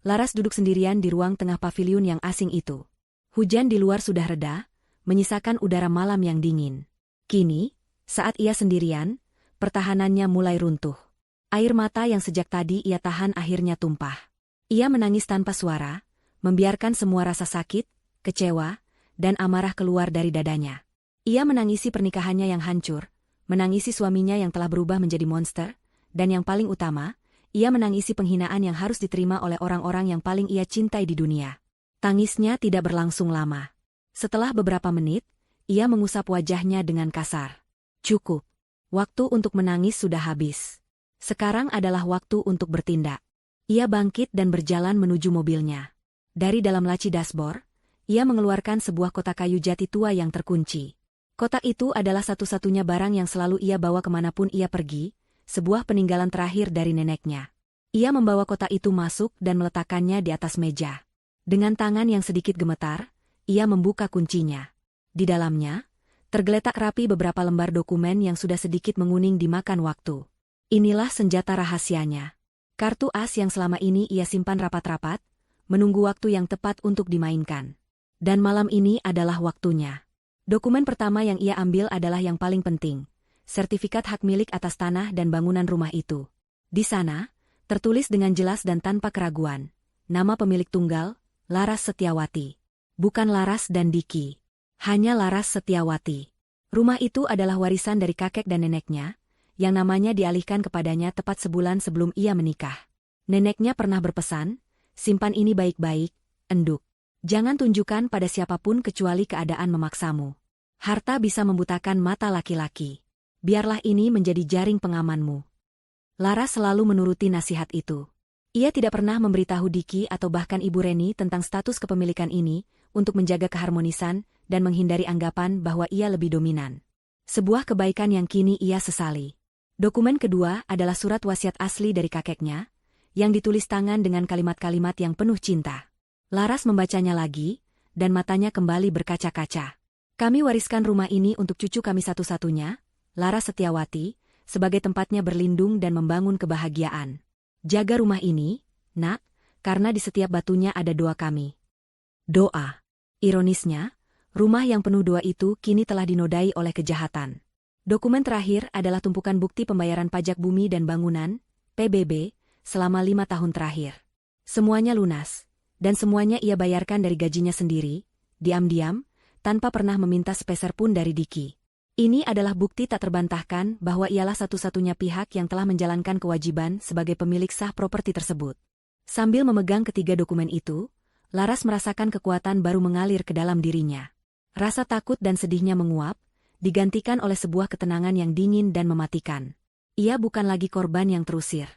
Laras duduk sendirian di ruang tengah paviliun yang asing itu. Hujan di luar sudah reda, menyisakan udara malam yang dingin. Kini, saat ia sendirian, pertahanannya mulai runtuh. Air mata yang sejak tadi ia tahan akhirnya tumpah. Ia menangis tanpa suara, membiarkan semua rasa sakit, kecewa, dan amarah keluar dari dadanya. Ia menangisi pernikahannya yang hancur, menangisi suaminya yang telah berubah menjadi monster, dan yang paling utama, ia menangisi penghinaan yang harus diterima oleh orang-orang yang paling ia cintai di dunia. Tangisnya tidak berlangsung lama. Setelah beberapa menit, ia mengusap wajahnya dengan kasar. Cukup. Waktu untuk menangis sudah habis. Sekarang adalah waktu untuk bertindak. Ia bangkit dan berjalan menuju mobilnya. Dari dalam laci dashboard, ia mengeluarkan sebuah kotak kayu jati tua yang terkunci. Kotak itu adalah satu-satunya barang yang selalu ia bawa kemanapun ia pergi, sebuah peninggalan terakhir dari neneknya. Ia membawa kotak itu masuk dan meletakkannya di atas meja. Dengan tangan yang sedikit gemetar, ia membuka kuncinya. Di dalamnya, tergeletak rapi beberapa lembar dokumen yang sudah sedikit menguning dimakan waktu. Inilah senjata rahasianya. Kartu as yang selama ini ia simpan rapat-rapat, menunggu waktu yang tepat untuk dimainkan. Dan malam ini adalah waktunya. Dokumen pertama yang ia ambil adalah yang paling penting, sertifikat hak milik atas tanah dan bangunan rumah itu. Di sana, tertulis dengan jelas dan tanpa keraguan, nama pemilik tunggal, Laras Setiawati. Bukan Laras dan Diki. Hanya Laras Setiawati. Rumah itu adalah warisan dari kakek dan neneknya, yang namanya dialihkan kepadanya tepat sebulan sebelum ia menikah. Neneknya pernah berpesan, simpan ini baik-baik, enduk. Jangan tunjukkan pada siapapun kecuali keadaan memaksamu. Harta bisa membutakan mata laki-laki. Biarlah ini menjadi jaring pengamanmu. Laras selalu menuruti nasihat itu. Ia tidak pernah memberitahu Diki atau bahkan Ibu Reni tentang status kepemilikan ini, untuk menjaga keharmonisan dan menghindari anggapan bahwa ia lebih dominan. Sebuah kebaikan yang kini ia sesali. Dokumen kedua adalah surat wasiat asli dari kakeknya, yang ditulis tangan dengan kalimat-kalimat yang penuh cinta. Laras membacanya lagi, dan matanya kembali berkaca-kaca. Kami wariskan rumah ini untuk cucu kami satu-satunya, Laras Setiawati, sebagai tempatnya berlindung dan membangun kebahagiaan. Jaga rumah ini, nak, karena di setiap batunya ada doa kami. Doa. Ironisnya, rumah yang penuh doa itu kini telah dinodai oleh kejahatan. Dokumen terakhir adalah tumpukan bukti pembayaran pajak bumi dan bangunan, PBB, selama 5 tahun terakhir. Semuanya lunas, dan semuanya ia bayarkan dari gajinya sendiri, diam-diam, tanpa pernah meminta sepeser pun dari Diki. Ini adalah bukti tak terbantahkan bahwa ialah satu-satunya pihak yang telah menjalankan kewajiban sebagai pemilik sah properti tersebut. Sambil memegang ketiga dokumen itu, Laras merasakan kekuatan baru mengalir ke dalam dirinya. Rasa takut dan sedihnya menguap, digantikan oleh sebuah ketenangan yang dingin dan mematikan. Ia bukan lagi korban yang terusir.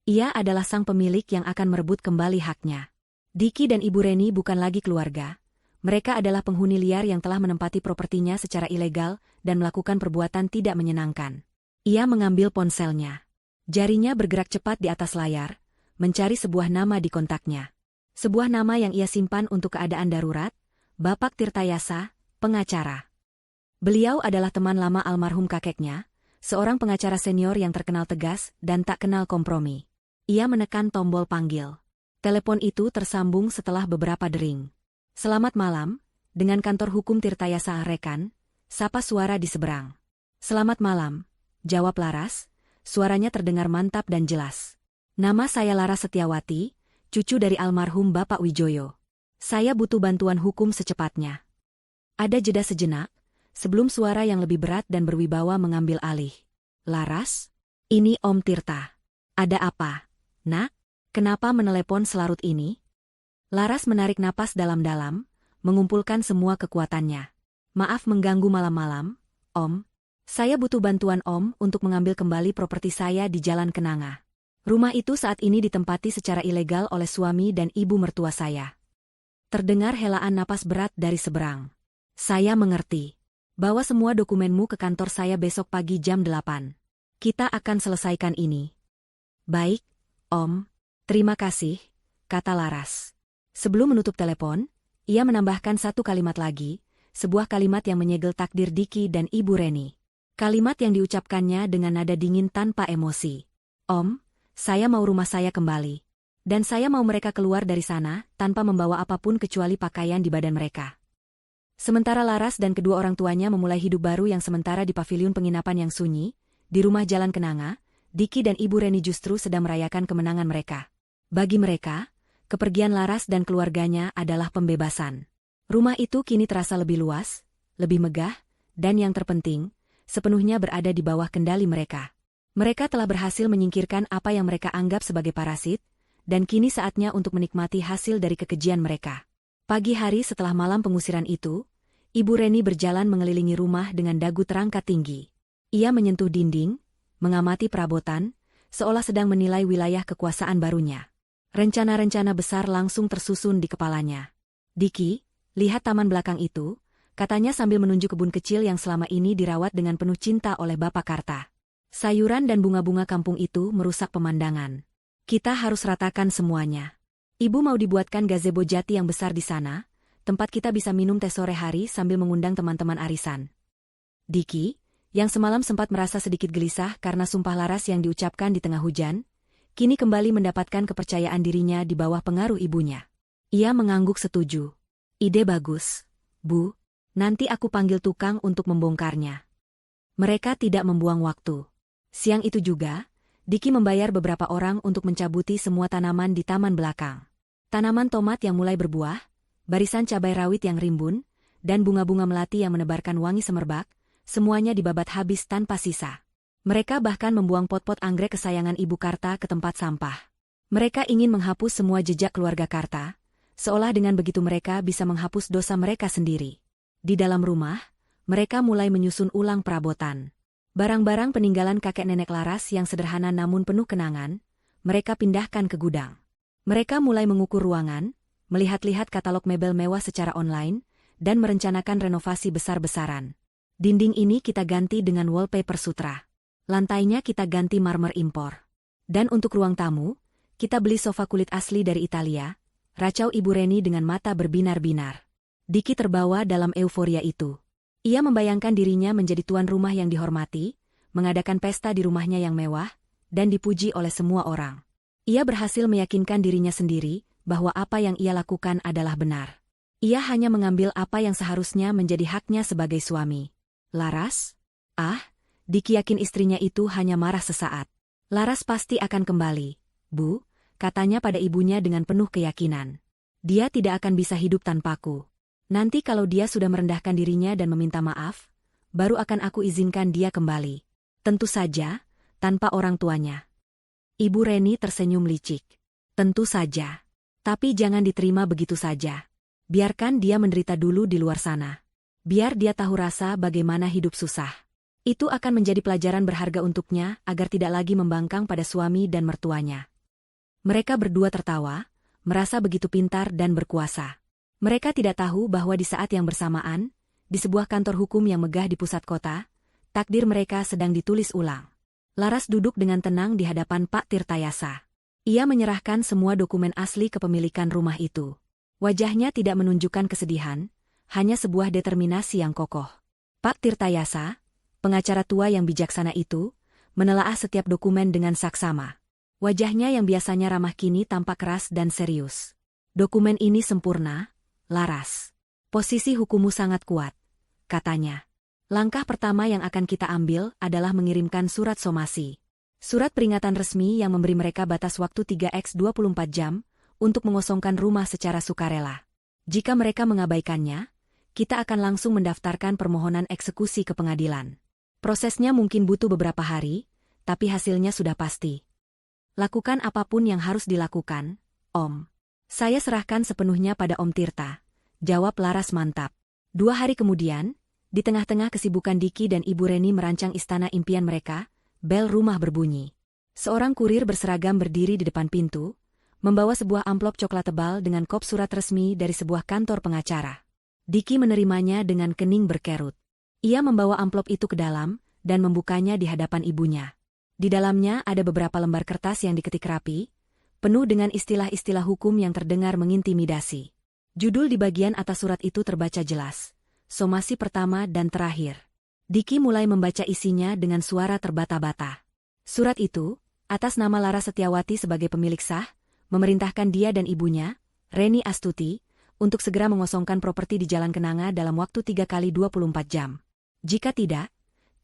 Ia adalah sang pemilik yang akan merebut kembali haknya. Diki dan Ibu Reni bukan lagi keluarga. Mereka adalah penghuni liar yang telah menempati propertinya secara ilegal dan melakukan perbuatan tidak menyenangkan. Ia mengambil ponselnya. Jarinya bergerak cepat di atas layar, mencari sebuah nama di kontaknya. Sebuah nama yang ia simpan untuk keadaan darurat, Bapak Tirtayasa, pengacara. Beliau adalah teman lama almarhum kakeknya, seorang pengacara senior yang terkenal tegas dan tak kenal kompromi. Ia menekan tombol panggil. Telepon itu tersambung setelah beberapa dering. "Selamat malam, dengan kantor hukum Tirtayasa Rekan," sapa suara di seberang. "Selamat malam," jawab Laras, suaranya terdengar mantap dan jelas. "Nama saya Laras Setiawati, cucu dari almarhum Bapak Wijoyo. Saya butuh bantuan hukum secepatnya." Ada jeda sejenak, sebelum suara yang lebih berat dan berwibawa mengambil alih. "Laras? Ini Om Tirta. Ada apa, Nak? Kenapa menelepon selarut ini?" Laras menarik napas dalam-dalam, mengumpulkan semua kekuatannya. "Maaf mengganggu malam-malam, Om. Saya butuh bantuan Om untuk mengambil kembali properti saya di Jalan Kenanga. Rumah itu saat ini ditempati secara ilegal oleh suami dan ibu mertua saya." Terdengar helaan napas berat dari seberang. "Saya mengerti. Bawa semua dokumenmu ke kantor saya besok pagi jam 8. Kita akan selesaikan ini." "Baik, Om. Terima kasih," kata Laras. Sebelum menutup telepon, ia menambahkan satu kalimat lagi, sebuah kalimat yang menyegel takdir Diki dan Ibu Reni. Kalimat yang diucapkannya dengan nada dingin tanpa emosi. "Om, saya mau rumah saya kembali. Dan saya mau mereka keluar dari sana tanpa membawa apapun kecuali pakaian di badan mereka." Sementara Laras dan kedua orang tuanya memulai hidup baru yang sementara di paviliun penginapan yang sunyi, di rumah Jalan Kenanga, Diki dan Ibu Reni justru sedang merayakan kemenangan mereka. Bagi mereka, kepergian Laras dan keluarganya adalah pembebasan. Rumah itu kini terasa lebih luas, lebih megah, dan yang terpenting, sepenuhnya berada di bawah kendali mereka. Mereka telah berhasil menyingkirkan apa yang mereka anggap sebagai parasit, dan kini saatnya untuk menikmati hasil dari kekejian mereka. Pagi hari setelah malam pengusiran itu, Ibu Reni berjalan mengelilingi rumah dengan dagu terangkat tinggi. Ia menyentuh dinding, mengamati perabotan, seolah sedang menilai wilayah kekuasaan barunya. Rencana-rencana besar langsung tersusun di kepalanya. "Diki, lihat taman belakang itu," katanya sambil menunjuk kebun kecil yang selama ini dirawat dengan penuh cinta oleh Bapak Karta. "Sayuran dan bunga-bunga kampung itu merusak pemandangan. Kita harus ratakan semuanya. Ibu mau dibuatkan gazebo jati yang besar di sana, tempat kita bisa minum teh sore hari sambil mengundang teman-teman arisan." Diki, yang semalam sempat merasa sedikit gelisah karena sumpah Laras yang diucapkan di tengah hujan, kini kembali mendapatkan kepercayaan dirinya di bawah pengaruh ibunya. Ia mengangguk setuju. "Ide bagus, Bu. Nanti aku panggil tukang untuk membongkarnya." Mereka tidak membuang waktu. Siang itu juga, Diki membayar beberapa orang untuk mencabuti semua tanaman di taman belakang. Tanaman tomat yang mulai berbuah, barisan cabai rawit yang rimbun, dan bunga-bunga melati yang menebarkan wangi semerbak, semuanya dibabat habis tanpa sisa. Mereka bahkan membuang pot-pot anggrek kesayangan Ibu Karta ke tempat sampah. Mereka ingin menghapus semua jejak keluarga Karta, seolah dengan begitu mereka bisa menghapus dosa mereka sendiri. Di dalam rumah, mereka mulai menyusun ulang perabotan. Barang-barang peninggalan kakek nenek Laras yang sederhana namun penuh kenangan, mereka pindahkan ke gudang. Mereka mulai mengukur ruangan, melihat-lihat katalog mebel mewah secara online, dan merencanakan renovasi besar-besaran. "Dinding ini kita ganti dengan wallpaper sutra. Lantainya kita ganti marmer impor. Dan untuk ruang tamu, kita beli sofa kulit asli dari Italia," racau Ibu Reni dengan mata berbinar-binar. Diki terbawa dalam euforia itu. Ia membayangkan dirinya menjadi tuan rumah yang dihormati, mengadakan pesta di rumahnya yang mewah, dan dipuji oleh semua orang. Ia berhasil meyakinkan dirinya sendiri bahwa apa yang ia lakukan adalah benar. Ia hanya mengambil apa yang seharusnya menjadi haknya sebagai suami. "Laras? Ah?" Diki yakin istrinya itu hanya marah sesaat. "Laras pasti akan kembali, Bu," katanya pada ibunya dengan penuh keyakinan. "Dia tidak akan bisa hidup tanpaku. Nanti kalau dia sudah merendahkan dirinya dan meminta maaf, baru akan aku izinkan dia kembali. Tentu saja, tanpa orang tuanya." Ibu Reni tersenyum licik. "Tentu saja. Tapi jangan diterima begitu saja. Biarkan dia menderita dulu di luar sana. Biar dia tahu rasa bagaimana hidup susah. Itu akan menjadi pelajaran berharga untuknya agar tidak lagi membangkang pada suami dan mertuanya." Mereka berdua tertawa, merasa begitu pintar dan berkuasa. Mereka tidak tahu bahwa di saat yang bersamaan, di sebuah kantor hukum yang megah di pusat kota, takdir mereka sedang ditulis ulang. Laras duduk dengan tenang di hadapan Pak Tirtayasa. Ia menyerahkan semua dokumen asli kepemilikan rumah itu. Wajahnya tidak menunjukkan kesedihan, hanya sebuah determinasi yang kokoh. Pak Tirtayasa, pengacara tua yang bijaksana itu, menelaah setiap dokumen dengan saksama. Wajahnya yang biasanya ramah kini tampak keras dan serius. Dokumen ini sempurna, Laras. Posisi hukummu sangat kuat, katanya. Langkah pertama yang akan kita ambil adalah mengirimkan surat somasi. Surat peringatan resmi yang memberi mereka batas waktu 3x24 jam untuk mengosongkan rumah secara sukarela. Jika mereka mengabaikannya, kita akan langsung mendaftarkan permohonan eksekusi ke pengadilan. Prosesnya mungkin butuh beberapa hari, tapi hasilnya sudah pasti. Lakukan apapun yang harus dilakukan, Om. Saya serahkan sepenuhnya pada Om Tirta, jawab Laras mantap. 2 hari kemudian, di tengah-tengah kesibukan Diki dan Ibu Reni merancang istana impian mereka, bel rumah berbunyi. Seorang kurir berseragam berdiri di depan pintu, membawa sebuah amplop coklat tebal dengan kop surat resmi dari sebuah kantor pengacara. Diki menerimanya dengan kening berkerut. Ia membawa amplop itu ke dalam dan membukanya di hadapan ibunya. Di dalamnya ada beberapa lembar kertas yang diketik rapi, penuh dengan istilah-istilah hukum yang terdengar mengintimidasi. Judul di bagian atas surat itu terbaca jelas, somasi pertama dan terakhir. Diki mulai membaca isinya dengan suara terbata-bata. Surat itu, atas nama Laras Setiawati sebagai pemilik sah, memerintahkan dia dan ibunya, Reni Astuti, untuk segera mengosongkan properti di Jalan Kenanga dalam waktu 3x24 jam. Jika tidak,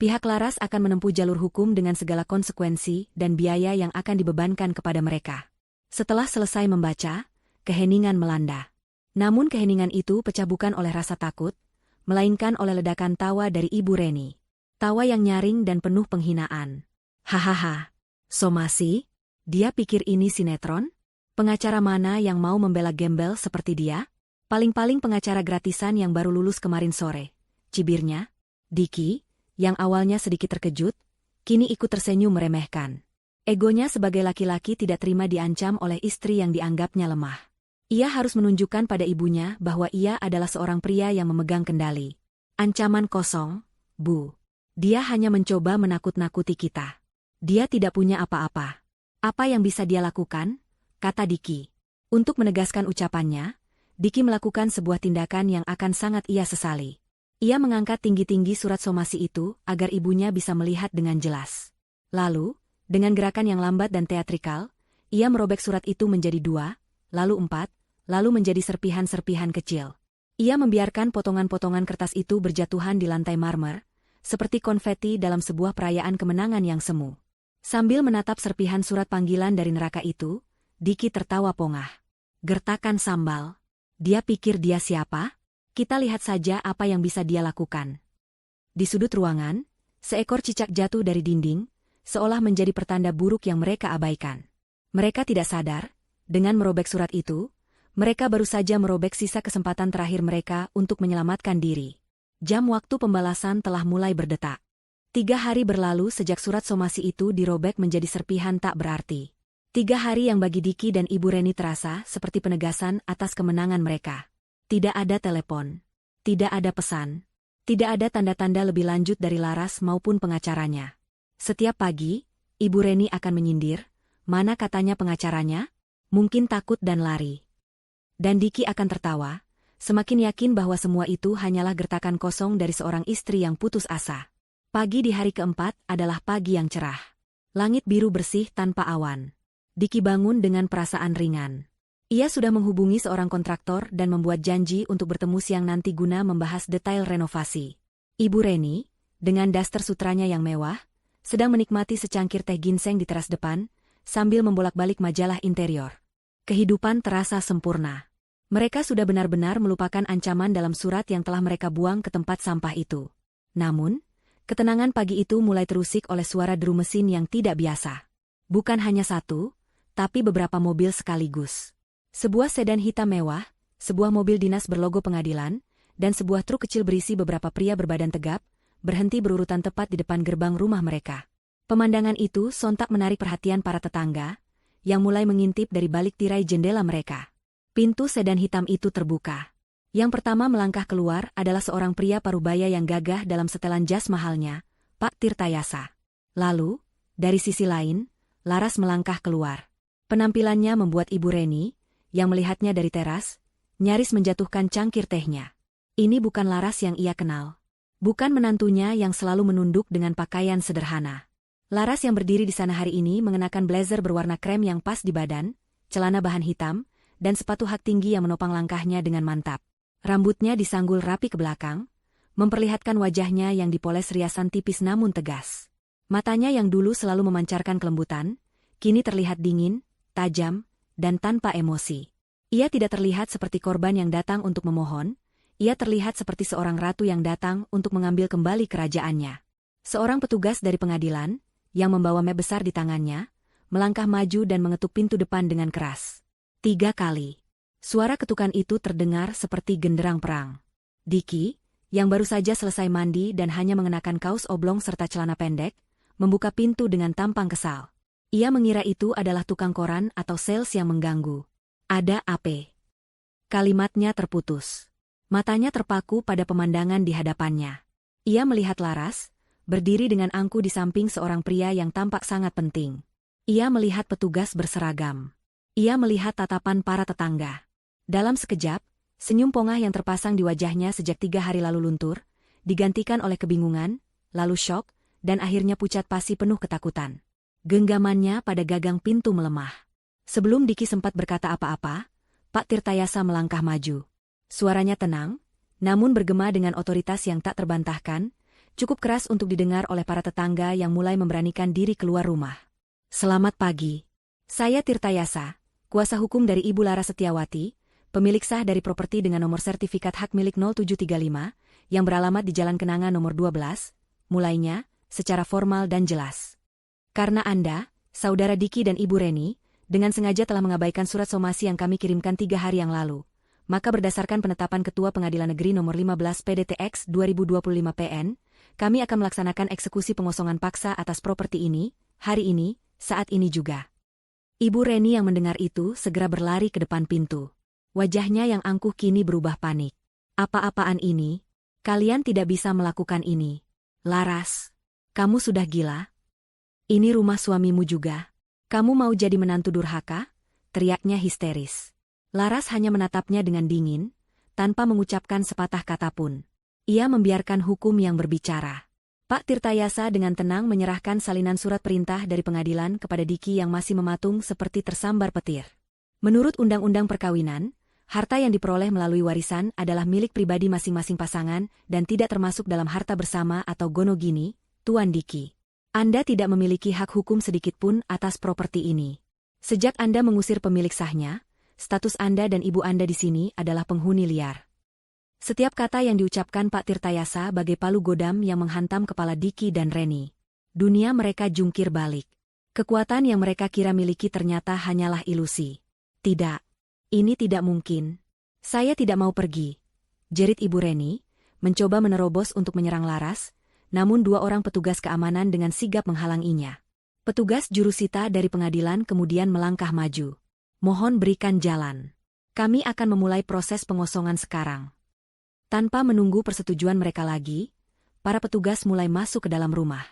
pihak Laras akan menempuh jalur hukum dengan segala konsekuensi dan biaya yang akan dibebankan kepada mereka. Setelah selesai membaca, keheningan melanda. Namun keheningan itu pecah bukan oleh rasa takut, melainkan oleh ledakan tawa dari Ibu Reni. Tawa yang nyaring dan penuh penghinaan. Hahaha, somasi? Dia pikir ini sinetron? Pengacara mana yang mau membela gembel seperti dia? Paling-paling pengacara gratisan yang baru lulus kemarin sore. Cibirnya, Diki, yang awalnya sedikit terkejut, kini ikut tersenyum meremehkan. Egonya sebagai laki-laki tidak terima diancam oleh istri yang dianggapnya lemah. Ia harus menunjukkan pada ibunya bahwa ia adalah seorang pria yang memegang kendali. Ancaman kosong, Bu. Dia hanya mencoba menakut-nakuti kita. Dia tidak punya apa-apa. Apa yang bisa dia lakukan? Kata Diki. Untuk menegaskan ucapannya, Diki melakukan sebuah tindakan yang akan sangat ia sesali. Ia mengangkat tinggi-tinggi surat somasi itu agar ibunya bisa melihat dengan jelas. Lalu, dengan gerakan yang lambat dan teatrikal, ia merobek surat itu menjadi 2, lalu 4, lalu menjadi serpihan-serpihan kecil. Ia membiarkan potongan-potongan kertas itu berjatuhan di lantai marmer, seperti konfeti dalam sebuah perayaan kemenangan yang semu. Sambil menatap serpihan surat panggilan dari neraka itu, Diki tertawa pongah. Gertakan sambal. Dia pikir dia siapa? Kita lihat saja apa yang bisa dia lakukan. Di sudut ruangan, seekor cicak jatuh dari dinding, seolah menjadi pertanda buruk yang mereka abaikan. Mereka tidak sadar, dengan merobek surat itu, mereka baru saja merobek sisa kesempatan terakhir mereka untuk menyelamatkan diri. Jam waktu pembalasan telah mulai berdetak. 3 hari berlalu sejak surat somasi itu dirobek menjadi serpihan tak berarti. 3 hari yang bagi Diki dan Ibu Reni terasa seperti penegasan atas kemenangan mereka. Tidak ada telepon. Tidak ada pesan. Tidak ada tanda-tanda lebih lanjut dari Laras maupun pengacaranya. Setiap pagi, Ibu Reni akan menyindir, mana katanya pengacaranya? Mungkin takut dan lari. Dan Diki akan tertawa, semakin yakin bahwa semua itu hanyalah gertakan kosong dari seorang istri yang putus asa. Pagi di hari keempat adalah pagi yang cerah. Langit biru bersih tanpa awan. Diki bangun dengan perasaan ringan. Ia sudah menghubungi seorang kontraktor dan membuat janji untuk bertemu siang nanti guna membahas detail renovasi. Ibu Reni, dengan daster sutranya yang mewah, sedang menikmati secangkir teh ginseng di teras depan, sambil membolak-balik majalah interior. Kehidupan terasa sempurna. Mereka sudah benar-benar melupakan ancaman dalam surat yang telah mereka buang ke tempat sampah itu. Namun, ketenangan pagi itu mulai terusik oleh suara deru mesin yang tidak biasa. Bukan hanya satu, tapi beberapa mobil sekaligus. Sebuah sedan hitam mewah, sebuah mobil dinas berlogo pengadilan, dan sebuah truk kecil berisi beberapa pria berbadan tegap, berhenti berurutan tepat di depan gerbang rumah mereka. Pemandangan itu sontak menarik perhatian para tetangga, yang mulai mengintip dari balik tirai jendela mereka. Pintu sedan hitam itu terbuka. Yang pertama melangkah keluar adalah seorang pria parubaya yang gagah dalam setelan jas mahalnya, Pak Tirtayasa. Lalu, dari sisi lain, Laras melangkah keluar. Penampilannya membuat Ibu Reni, yang melihatnya dari teras, nyaris menjatuhkan cangkir tehnya. Ini bukan Laras yang ia kenal. Bukan menantunya yang selalu menunduk dengan pakaian sederhana. Laras yang berdiri di sana hari ini mengenakan blazer berwarna krem yang pas di badan, celana bahan hitam, dan sepatu hak tinggi yang menopang langkahnya dengan mantap. Rambutnya disanggul rapi ke belakang, memperlihatkan wajahnya yang dipoles riasan tipis namun tegas. Matanya yang dulu selalu memancarkan kelembutan, kini terlihat dingin, tajam, dan tanpa emosi. Ia tidak terlihat seperti korban yang datang untuk memohon, ia terlihat seperti seorang ratu yang datang untuk mengambil kembali kerajaannya. Seorang petugas dari pengadilan, yang membawa map besar di tangannya, melangkah maju dan mengetuk pintu depan dengan keras. 3 kali. Suara ketukan itu terdengar seperti genderang perang. Diki, yang baru saja selesai mandi dan hanya mengenakan kaos oblong serta celana pendek, membuka pintu dengan tampang kesal. Ia mengira itu adalah tukang koran atau sales yang mengganggu. Ada apa? Kalimatnya terputus. Matanya terpaku pada pemandangan di hadapannya. Ia melihat Laras, berdiri dengan angkuh di samping seorang pria yang tampak sangat penting. Ia melihat petugas berseragam. Ia melihat tatapan para tetangga. Dalam sekejap, senyum pongah yang terpasang di wajahnya sejak 3 hari lalu luntur, digantikan oleh kebingungan, lalu syok, dan akhirnya pucat pasi penuh ketakutan. Genggamannya pada gagang pintu melemah. Sebelum Diki sempat berkata apa-apa, Pak Tirtayasa melangkah maju. Suaranya tenang, namun bergema dengan otoritas yang tak terbantahkan, cukup keras untuk didengar oleh para tetangga yang mulai memberanikan diri keluar rumah. Selamat pagi. Saya Tirtayasa, kuasa hukum dari Ibu Laras Setiawati, pemilik sah dari properti dengan nomor sertifikat hak milik 0735, yang beralamat di Jalan Kenanga nomor 12, mulainya, secara formal dan jelas. Karena Anda, Saudara Diki dan Ibu Reni, dengan sengaja telah mengabaikan surat somasi yang kami kirimkan 3 hari yang lalu, maka berdasarkan penetapan Ketua Pengadilan Negeri nomor 15 PDTX 2025 PN, kami akan melaksanakan eksekusi pengosongan paksa atas properti ini, hari ini, saat ini juga. Ibu Reni yang mendengar itu segera berlari ke depan pintu. Wajahnya yang angkuh kini berubah panik. Apa-apaan ini? Kalian tidak bisa melakukan ini. Laras, kamu sudah gila? Ini rumah suamimu juga. Kamu mau jadi menantu durhaka? Teriaknya histeris. Laras hanya menatapnya dengan dingin, tanpa mengucapkan sepatah kata pun. Ia membiarkan hukum yang berbicara. Pak Tirtayasa dengan tenang menyerahkan salinan surat perintah dari pengadilan kepada Diki yang masih mematung seperti tersambar petir. Menurut Undang-Undang Perkawinan, harta yang diperoleh melalui warisan adalah milik pribadi masing-masing pasangan dan tidak termasuk dalam harta bersama atau gonogini, Tuan Diki. Anda tidak memiliki hak hukum sedikitpun atas properti ini. Sejak Anda mengusir pemilik sahnya, status Anda dan ibu Anda di sini adalah penghuni liar. Setiap kata yang diucapkan Pak Tirtayasa bagai palu godam yang menghantam kepala Diki dan Reni. Dunia mereka jungkir balik. Kekuatan yang mereka kira miliki ternyata hanyalah ilusi. Tidak. Ini tidak mungkin. Saya tidak mau pergi. Jerit Ibu Reni, mencoba menerobos untuk menyerang Laras, namun 2 orang petugas keamanan dengan sigap menghalanginya. Petugas jurusita dari pengadilan kemudian melangkah maju. Mohon berikan jalan. Kami akan memulai proses pengosongan sekarang. Tanpa menunggu persetujuan mereka lagi, para petugas mulai masuk ke dalam rumah.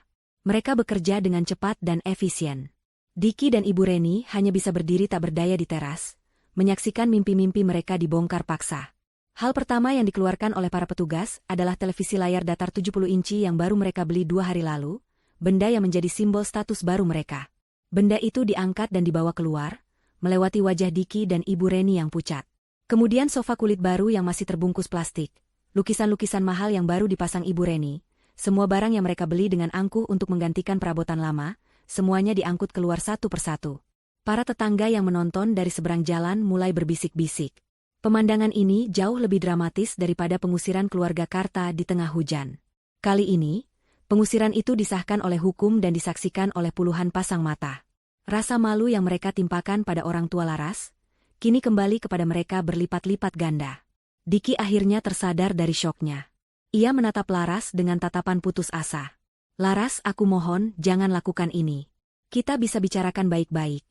Mereka bekerja dengan cepat dan efisien. Diki dan Ibu Reni hanya bisa berdiri tak berdaya di teras, menyaksikan mimpi-mimpi mereka dibongkar paksa. Hal pertama yang dikeluarkan oleh para petugas adalah televisi layar datar 70 inci yang baru mereka beli 2 hari lalu, benda yang menjadi simbol status baru mereka. Benda itu diangkat dan dibawa keluar, melewati wajah Diki dan Ibu Reni yang pucat. Kemudian sofa kulit baru yang masih terbungkus plastik, lukisan-lukisan mahal yang baru dipasang Ibu Reni, semua barang yang mereka beli dengan angkuh untuk menggantikan perabotan lama, semuanya diangkut keluar satu persatu. Para tetangga yang menonton dari seberang jalan mulai berbisik-bisik. Pemandangan ini jauh lebih dramatis daripada pengusiran keluarga Karta di tengah hujan. Kali ini, pengusiran itu disahkan oleh hukum dan disaksikan oleh puluhan pasang mata. Rasa malu yang mereka timpakan pada orang tua Laras, kini kembali kepada mereka berlipat-lipat ganda. Diki akhirnya tersadar dari syoknya. Ia menatap Laras dengan tatapan putus asa. Laras, aku mohon, jangan lakukan ini. Kita bisa bicarakan baik-baik,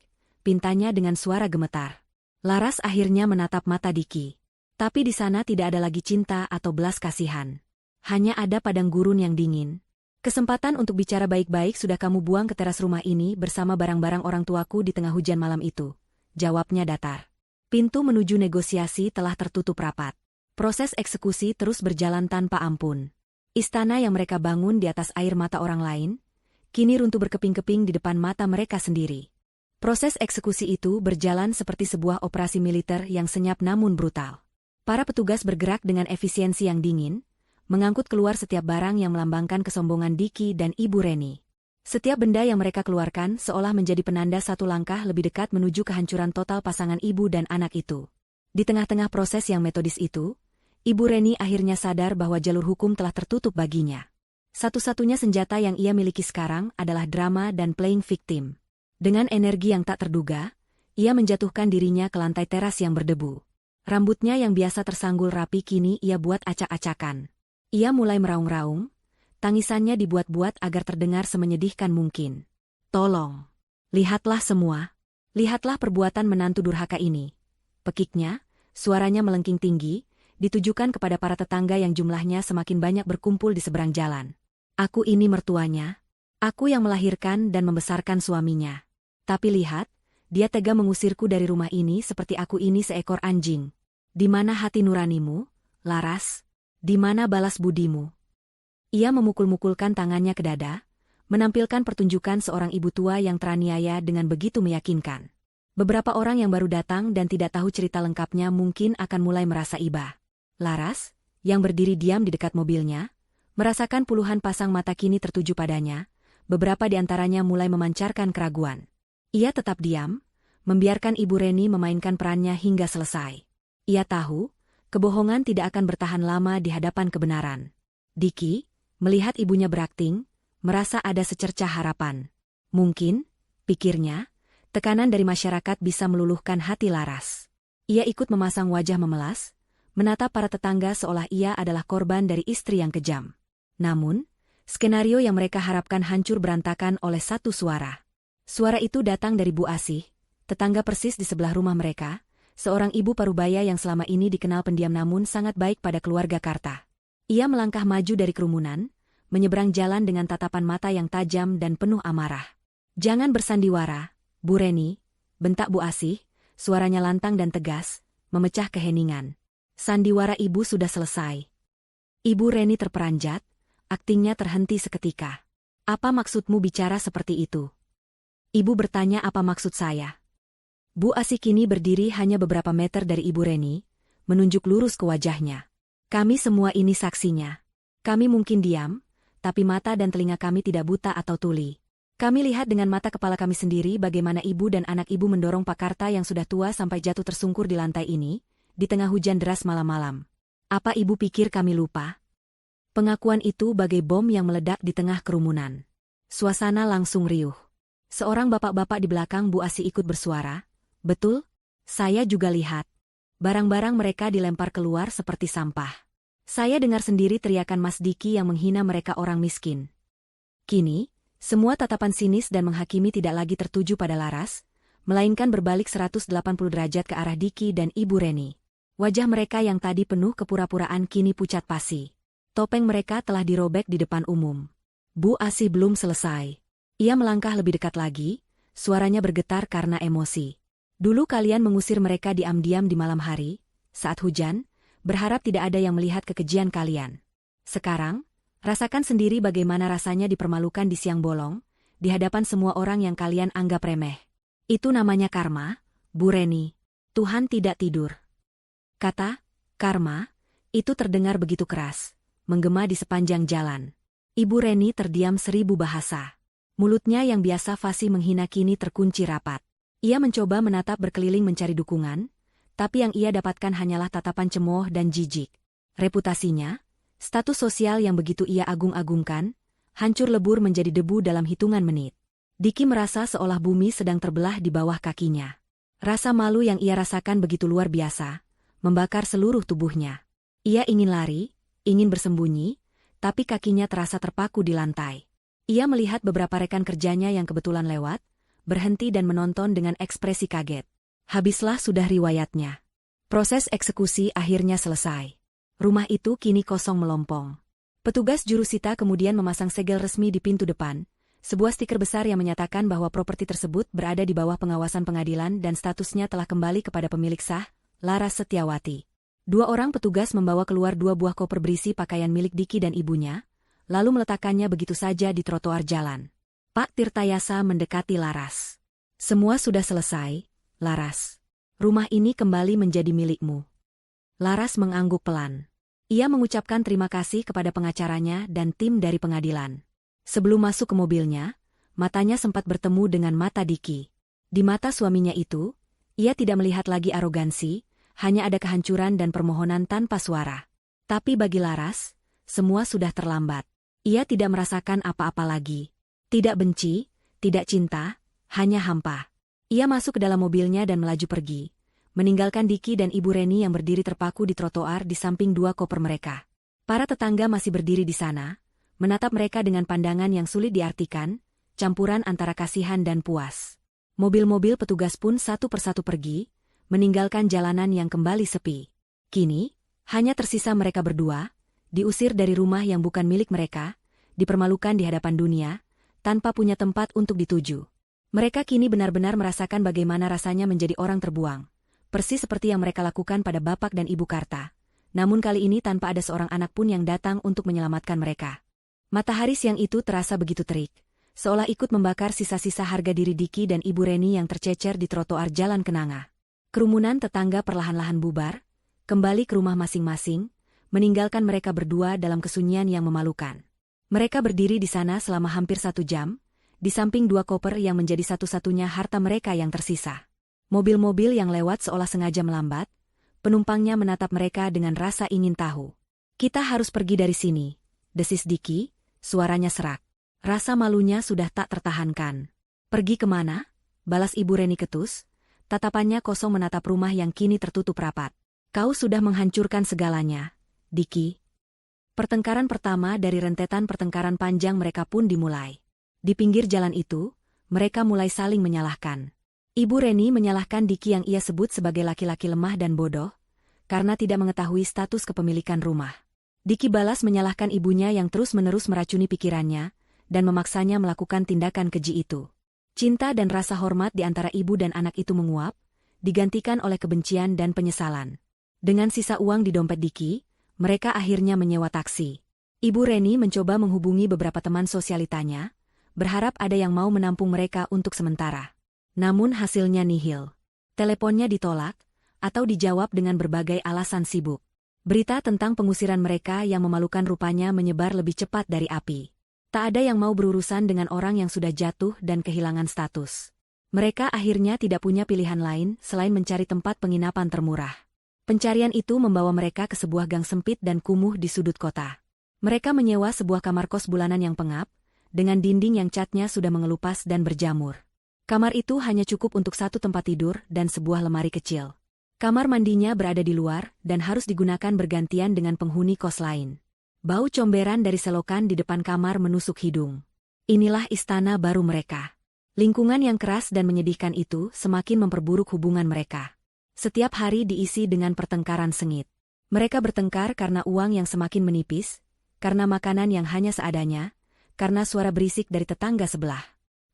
pintanya dengan suara gemetar. Laras akhirnya menatap mata Diki. Tapi di sana tidak ada lagi cinta atau belas kasihan. Hanya ada padang gurun yang dingin. Kesempatan untuk bicara baik-baik sudah kamu buang ke teras rumah ini bersama barang-barang orang tuaku di tengah hujan malam itu. Jawabnya datar. Pintu menuju negosiasi telah tertutup rapat. Proses eksekusi terus berjalan tanpa ampun. Istana yang mereka bangun di atas air mata orang lain, kini runtuh berkeping-keping di depan mata mereka sendiri. Proses eksekusi itu berjalan seperti sebuah operasi militer yang senyap namun brutal. Para petugas bergerak dengan efisiensi yang dingin, mengangkut keluar setiap barang yang melambangkan kesombongan Diki dan Ibu Reni. Setiap benda yang mereka keluarkan seolah menjadi penanda satu langkah lebih dekat menuju kehancuran total pasangan ibu dan anak itu. Di tengah-tengah proses yang metodis itu, Ibu Reni akhirnya sadar bahwa jalur hukum telah tertutup baginya. Satu-satunya senjata yang ia miliki sekarang adalah drama dan playing victim. Dengan energi yang tak terduga, ia menjatuhkan dirinya ke lantai teras yang berdebu. Rambutnya yang biasa tersanggul rapi kini ia buat acak-acakan. Ia mulai meraung-raung. Tangisannya dibuat-buat agar terdengar semenyedihkan mungkin. Tolong. Lihatlah semua. Lihatlah perbuatan menantu durhaka ini. Pekiknya, suaranya melengking tinggi, ditujukan kepada para tetangga yang jumlahnya semakin banyak berkumpul di seberang jalan. Aku ini mertuanya. Aku yang melahirkan dan membesarkan suaminya. Tapi lihat, dia tega mengusirku dari rumah ini seperti aku ini seekor anjing. Di mana hati nuranimu, Laras? Di mana balas budimu? Ia memukul-mukulkan tangannya ke dada, menampilkan pertunjukan seorang ibu tua yang teraniaya dengan begitu meyakinkan. Beberapa orang yang baru datang dan tidak tahu cerita lengkapnya mungkin akan mulai merasa iba. Laras, yang berdiri diam di dekat mobilnya, merasakan puluhan pasang mata kini tertuju padanya, beberapa di antaranya mulai memancarkan keraguan. Ia tetap diam, membiarkan Ibu Reni memainkan perannya hingga selesai. Ia tahu, kebohongan tidak akan bertahan lama di hadapan kebenaran. Diki, melihat ibunya berakting, merasa ada secercah harapan. Mungkin, pikirnya, tekanan dari masyarakat bisa meluluhkan hati Laras. Ia ikut memasang wajah memelas, menatap para tetangga seolah ia adalah korban dari istri yang kejam. Namun, skenario yang mereka harapkan hancur berantakan oleh satu suara. Suara itu datang dari Bu Asih, tetangga persis di sebelah rumah mereka, seorang ibu parubaya yang selama ini dikenal pendiam namun sangat baik pada keluarga Karta. Ia melangkah maju dari kerumunan, menyeberang jalan dengan tatapan mata yang tajam dan penuh amarah. Jangan bersandiwara, Bu Reni, bentak Bu Asih, suaranya lantang dan tegas, memecah keheningan. Sandiwara ibu sudah selesai. Ibu Reni terperanjat, aktingnya terhenti seketika. Apa maksudmu bicara seperti itu? Ibu bertanya apa maksud saya. Bu Asih kini berdiri hanya beberapa meter dari Ibu Reni, menunjuk lurus ke wajahnya. Kami semua ini saksinya. Kami mungkin diam, tapi mata dan telinga kami tidak buta atau tuli. Kami lihat dengan mata kepala kami sendiri bagaimana ibu dan anak ibu mendorong Pak Karta yang sudah tua sampai jatuh tersungkur di lantai ini, di tengah hujan deras malam-malam. Apa ibu pikir kami lupa? Pengakuan itu bagai bom yang meledak di tengah kerumunan. Suasana langsung riuh. Seorang bapak-bapak di belakang Bu Asih ikut bersuara. Betul, saya juga lihat. Barang-barang mereka dilempar keluar seperti sampah. Saya dengar sendiri teriakan Mas Diki yang menghina mereka orang miskin. Kini, semua tatapan sinis dan menghakimi tidak lagi tertuju pada Laras, melainkan berbalik 180 derajat ke arah Diki dan Ibu Reni. Wajah mereka yang tadi penuh kepura-puraan kini pucat pasi. Topeng mereka telah dirobek di depan umum. Bu Asih belum selesai. Ia melangkah lebih dekat lagi, suaranya bergetar karena emosi. Dulu kalian mengusir mereka diam-diam di malam hari, saat hujan, berharap tidak ada yang melihat kekejian kalian. Sekarang, rasakan sendiri bagaimana rasanya dipermalukan di siang bolong, di hadapan semua orang yang kalian anggap remeh. Itu namanya karma, Bu Reni. Tuhan tidak tidur. Kata, karma, itu terdengar begitu keras, menggema di sepanjang jalan. Ibu Reni terdiam 1000 bahasa. Mulutnya yang biasa fasih menghina kini terkunci rapat. Ia mencoba menatap berkeliling mencari dukungan, tapi yang ia dapatkan hanyalah tatapan cemooh dan jijik. Reputasinya, status sosial yang begitu ia agung-agungkan, hancur lebur menjadi debu dalam hitungan menit. Diki merasa seolah bumi sedang terbelah di bawah kakinya. Rasa malu yang ia rasakan begitu luar biasa, membakar seluruh tubuhnya. Ia ingin lari, ingin bersembunyi, tapi kakinya terasa terpaku di lantai. Ia melihat beberapa rekan kerjanya yang kebetulan lewat, berhenti dan menonton dengan ekspresi kaget. Habislah sudah riwayatnya. Proses eksekusi akhirnya selesai. Rumah itu kini kosong melompong. Petugas jurusita kemudian memasang segel resmi di pintu depan, sebuah stiker besar yang menyatakan bahwa properti tersebut berada di bawah pengawasan pengadilan dan statusnya telah kembali kepada pemilik sah, Laras Setiawati. 2 orang petugas membawa keluar 2 buah koper berisi pakaian milik Diki dan ibunya, lalu meletakkannya begitu saja di trotoar jalan. Pak Tirtayasa mendekati Laras. Semua sudah selesai, Laras. Rumah ini kembali menjadi milikmu. Laras mengangguk pelan. Ia mengucapkan terima kasih kepada pengacaranya dan tim dari pengadilan. Sebelum masuk ke mobilnya, matanya sempat bertemu dengan mata Diki. Di mata suaminya itu, ia tidak melihat lagi arogansi, hanya ada kehancuran dan permohonan tanpa suara. Tapi bagi Laras, semua sudah terlambat. Ia tidak merasakan apa-apa lagi. Tidak benci, tidak cinta, hanya hampa. Ia masuk ke dalam mobilnya dan melaju pergi, meninggalkan Diki dan Ibu Reni yang berdiri terpaku di trotoar di samping dua koper mereka. Para tetangga masih berdiri di sana, menatap mereka dengan pandangan yang sulit diartikan, campuran antara kasihan dan puas. Mobil-mobil petugas pun satu persatu pergi, meninggalkan jalanan yang kembali sepi. Kini, hanya tersisa mereka berdua, diusir dari rumah yang bukan milik mereka, dipermalukan di hadapan dunia, tanpa punya tempat untuk dituju. Mereka kini benar-benar merasakan bagaimana rasanya menjadi orang terbuang, persis seperti yang mereka lakukan pada Bapak dan Ibu Karta. Namun kali ini tanpa ada seorang anak pun yang datang untuk menyelamatkan mereka. Matahari siang itu terasa begitu terik, seolah ikut membakar sisa-sisa harga diri Diki dan Ibu Reni yang tercecer di trotoar Jalan Kenanga. Kerumunan tetangga perlahan-lahan bubar, kembali ke rumah masing-masing, meninggalkan mereka berdua dalam kesunyian yang memalukan. Mereka berdiri di sana selama hampir 1 jam, di samping dua koper yang menjadi satu-satunya harta mereka yang tersisa. Mobil-mobil yang lewat seolah sengaja melambat, penumpangnya menatap mereka dengan rasa ingin tahu. Kita harus pergi dari sini, desis Diki, suaranya serak. Rasa malunya sudah tak tertahankan. Pergi kemana? Balas Ibu Reni ketus, tatapannya kosong menatap rumah yang kini tertutup rapat. Kau sudah menghancurkan segalanya, Diki. Pertengkaran pertama dari rentetan pertengkaran panjang mereka pun dimulai. Di pinggir jalan itu, mereka mulai saling menyalahkan. Ibu Reni menyalahkan Diki yang ia sebut sebagai laki-laki lemah dan bodoh, karena tidak mengetahui status kepemilikan rumah. Diki balas menyalahkan ibunya yang terus-menerus meracuni pikirannya, dan memaksanya melakukan tindakan keji itu. Cinta dan rasa hormat di antara ibu dan anak itu menguap, digantikan oleh kebencian dan penyesalan. Dengan sisa uang di dompet Diki, mereka akhirnya menyewa taksi. Ibu Reni mencoba menghubungi beberapa teman sosialitanya, berharap ada yang mau menampung mereka untuk sementara. Namun hasilnya nihil. Teleponnya ditolak, atau dijawab dengan berbagai alasan sibuk. Berita tentang pengusiran mereka yang memalukan rupanya menyebar lebih cepat dari api. Tak ada yang mau berurusan dengan orang yang sudah jatuh dan kehilangan status. Mereka akhirnya tidak punya pilihan lain selain mencari tempat penginapan termurah. Pencarian itu membawa mereka ke sebuah gang sempit dan kumuh di sudut kota. Mereka menyewa sebuah kamar kos bulanan yang pengap, dengan dinding yang catnya sudah mengelupas dan berjamur. Kamar itu hanya cukup untuk 1 tempat tidur dan sebuah lemari kecil. Kamar mandinya berada di luar dan harus digunakan bergantian dengan penghuni kos lain. Bau comberan dari selokan di depan kamar menusuk hidung. Inilah istana baru mereka. Lingkungan yang keras dan menyedihkan itu semakin memperburuk hubungan mereka. Setiap hari diisi dengan pertengkaran sengit. Mereka bertengkar karena uang yang semakin menipis, karena makanan yang hanya seadanya, karena suara berisik dari tetangga sebelah.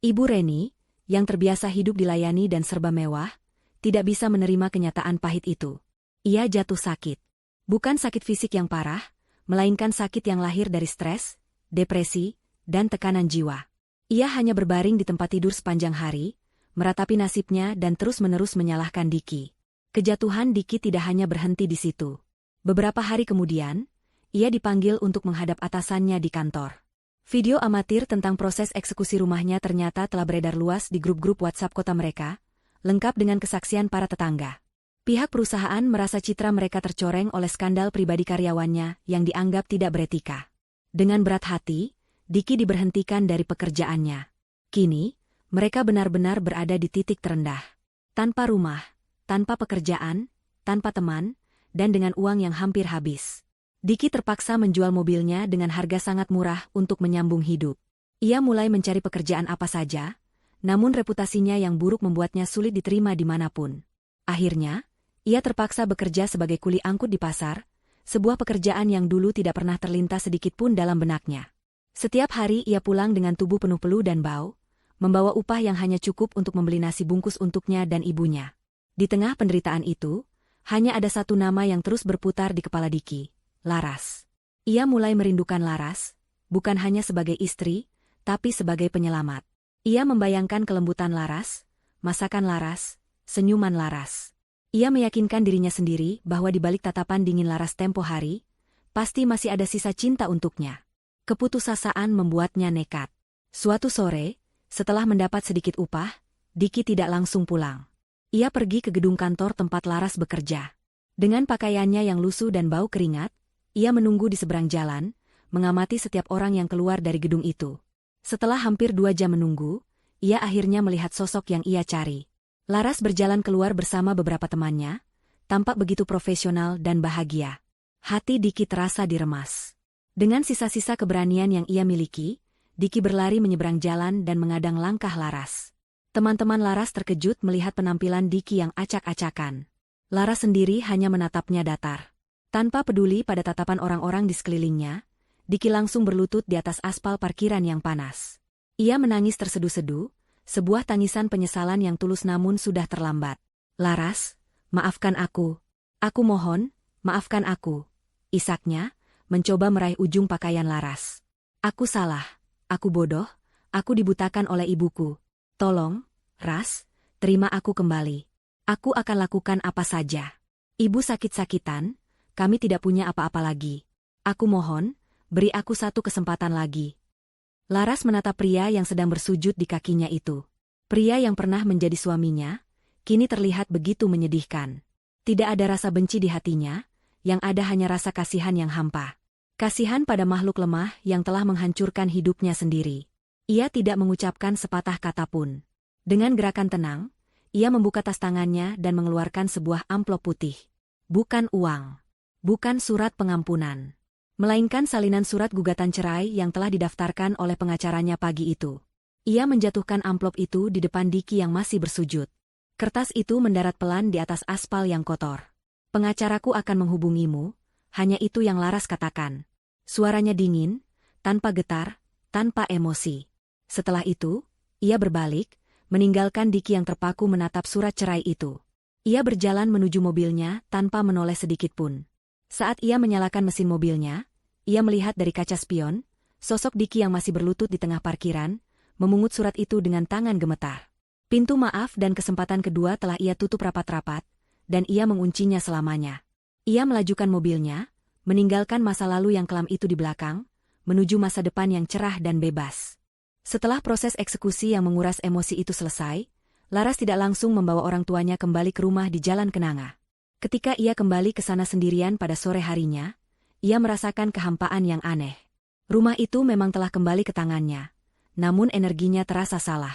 Ibu Reni, yang terbiasa hidup dilayani dan serba mewah, tidak bisa menerima kenyataan pahit itu. Ia jatuh sakit. Bukan sakit fisik yang parah, melainkan sakit yang lahir dari stres, depresi, dan tekanan jiwa. Ia hanya berbaring di tempat tidur sepanjang hari, meratapi nasibnya dan terus-menerus menyalahkan Diki. Kejatuhan Diki tidak hanya berhenti di situ. Beberapa hari kemudian, ia dipanggil untuk menghadap atasannya di kantor. Video amatir tentang proses eksekusi rumahnya ternyata telah beredar luas di grup-grup WhatsApp kota mereka, lengkap dengan kesaksian para tetangga. Pihak perusahaan merasa citra mereka tercoreng oleh skandal pribadi karyawannya yang dianggap tidak beretika. Dengan berat hati, Diki diberhentikan dari pekerjaannya. Kini, mereka benar-benar berada di titik terendah. Tanpa rumah, tanpa pekerjaan, tanpa teman, dan dengan uang yang hampir habis. Diki terpaksa menjual mobilnya dengan harga sangat murah untuk menyambung hidup. Ia mulai mencari pekerjaan apa saja, namun reputasinya yang buruk membuatnya sulit diterima dimanapun. Akhirnya, ia terpaksa bekerja sebagai kuli angkut di pasar, sebuah pekerjaan yang dulu tidak pernah terlintas sedikit pun dalam benaknya. Setiap hari ia pulang dengan tubuh penuh peluh dan bau, membawa upah yang hanya cukup untuk membeli nasi bungkus untuknya dan ibunya. Di tengah penderitaan itu, hanya ada satu nama yang terus berputar di kepala Diki, Laras. Ia mulai merindukan Laras, bukan hanya sebagai istri, tapi sebagai penyelamat. Ia membayangkan kelembutan Laras, masakan Laras, senyuman Laras. Ia meyakinkan dirinya sendiri bahwa di balik tatapan dingin Laras tempo hari, pasti masih ada sisa cinta untuknya. Keputusasaan membuatnya nekat. Suatu sore, setelah mendapat sedikit upah, Diki tidak langsung pulang. Ia pergi ke gedung kantor tempat Laras bekerja. Dengan pakaiannya yang lusuh dan bau keringat, ia menunggu di seberang jalan, mengamati setiap orang yang keluar dari gedung itu. Setelah hampir 2 jam menunggu, ia akhirnya melihat sosok yang ia cari. Laras berjalan keluar bersama beberapa temannya, tampak begitu profesional dan bahagia. Hati Diki terasa diremas. Dengan sisa-sisa keberanian yang ia miliki, Diki berlari menyeberang jalan dan mengadang langkah Laras. Teman-teman Laras terkejut melihat penampilan Diki yang acak-acakan. Laras sendiri hanya menatapnya datar. Tanpa peduli pada tatapan orang-orang di sekelilingnya, Diki langsung berlutut di atas aspal parkiran yang panas. Ia menangis terseduh-seduh, sebuah tangisan penyesalan yang tulus namun sudah terlambat. Laras, maafkan aku. Aku mohon, maafkan aku. Isaknya, mencoba meraih ujung pakaian Laras. Aku salah, aku bodoh, aku dibutakan oleh ibuku. Tolong, Ras, terima aku kembali. Aku akan lakukan apa saja. Ibu sakit-sakitan, kami tidak punya apa-apa lagi. Aku mohon, beri aku satu kesempatan lagi. Laras menatap pria yang sedang bersujud di kakinya itu. Pria yang pernah menjadi suaminya, kini terlihat begitu menyedihkan. Tidak ada rasa benci di hatinya, yang ada hanya rasa kasihan yang hampa. Kasihan pada makhluk lemah yang telah menghancurkan hidupnya sendiri. Ia tidak mengucapkan sepatah kata pun. Dengan gerakan tenang, ia membuka tas tangannya dan mengeluarkan sebuah amplop putih. Bukan uang. Bukan surat pengampunan. Melainkan salinan surat gugatan cerai yang telah didaftarkan oleh pengacaranya pagi itu. Ia menjatuhkan amplop itu di depan Diki yang masih bersujud. Kertas itu mendarat pelan di atas aspal yang kotor. Pengacaraku akan menghubungimu, hanya itu yang Laras katakan. Suaranya dingin, tanpa getar, tanpa emosi. Setelah itu, ia berbalik, meninggalkan Diki yang terpaku menatap surat cerai itu. Ia berjalan menuju mobilnya tanpa menoleh sedikitpun. Saat ia menyalakan mesin mobilnya, ia melihat dari kaca spion, sosok Diki yang masih berlutut di tengah parkiran, memungut surat itu dengan tangan gemetar. Pintu maaf dan kesempatan kedua telah ia tutup rapat-rapat, dan ia menguncinya selamanya. Ia melajukan mobilnya, meninggalkan masa lalu yang kelam itu di belakang, menuju masa depan yang cerah dan bebas. Setelah proses eksekusi yang menguras emosi itu selesai, Laras tidak langsung membawa orang tuanya kembali ke rumah di Jalan Kenanga. Ketika ia kembali ke sana sendirian pada sore harinya, ia merasakan kehampaan yang aneh. Rumah itu memang telah kembali ke tangannya, namun energinya terasa salah.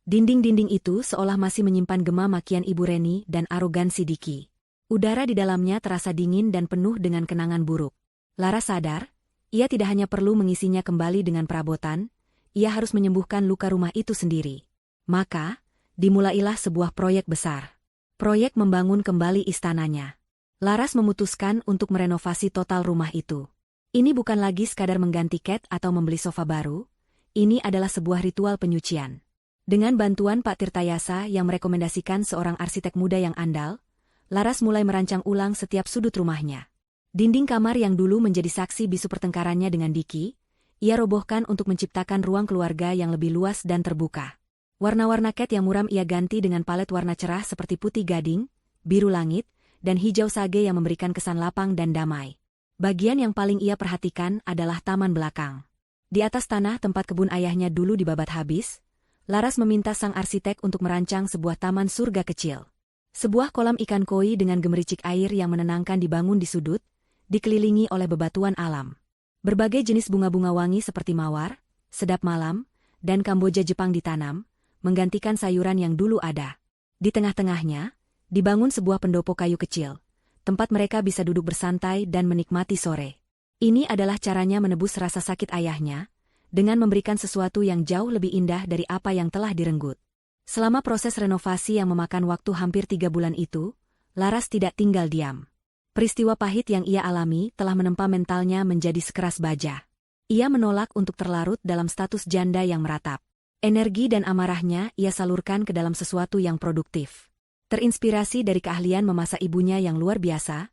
Dinding-dinding itu seolah masih menyimpan gema makian Ibu Reni dan arogansi Diki. Udara di dalamnya terasa dingin dan penuh dengan kenangan buruk. Laras sadar, ia tidak hanya perlu mengisinya kembali dengan perabotan, ia harus menyembuhkan luka rumah itu sendiri. Maka, dimulailah sebuah proyek besar. Proyek membangun kembali istananya. Laras memutuskan untuk merenovasi total rumah itu. Ini bukan lagi sekadar mengganti cat atau membeli sofa baru, ini adalah sebuah ritual penyucian. Dengan bantuan Pak Tirtayasa yang merekomendasikan seorang arsitek muda yang andal, Laras mulai merancang ulang setiap sudut rumahnya. Dinding kamar yang dulu menjadi saksi bisu pertengkarannya dengan Diki, ia robohkan untuk menciptakan ruang keluarga yang lebih luas dan terbuka. Warna-warna cat yang muram ia ganti dengan palet warna cerah seperti putih gading, biru langit, dan hijau sage yang memberikan kesan lapang dan damai. Bagian yang paling ia perhatikan adalah taman belakang. Di atas tanah tempat kebun ayahnya dulu dibabat habis, Laras meminta sang arsitek untuk merancang sebuah taman surga kecil. Sebuah kolam ikan koi dengan gemericik air yang menenangkan dibangun di sudut, dikelilingi oleh bebatuan alam. Berbagai jenis bunga-bunga wangi seperti mawar, sedap malam, dan kamboja Jepang ditanam, menggantikan sayuran yang dulu ada. Di tengah-tengahnya, dibangun sebuah pendopo kayu kecil, tempat mereka bisa duduk bersantai dan menikmati sore. Ini adalah caranya menebus rasa sakit ayahnya, dengan memberikan sesuatu yang jauh lebih indah dari apa yang telah direnggut. Selama proses renovasi yang memakan waktu hampir 3 bulan itu, Laras tidak tinggal diam. Peristiwa pahit yang ia alami telah menempa mentalnya menjadi sekeras baja. Ia menolak untuk terlarut dalam status janda yang meratap. Energi dan amarahnya ia salurkan ke dalam sesuatu yang produktif. Terinspirasi dari keahlian memasak ibunya yang luar biasa,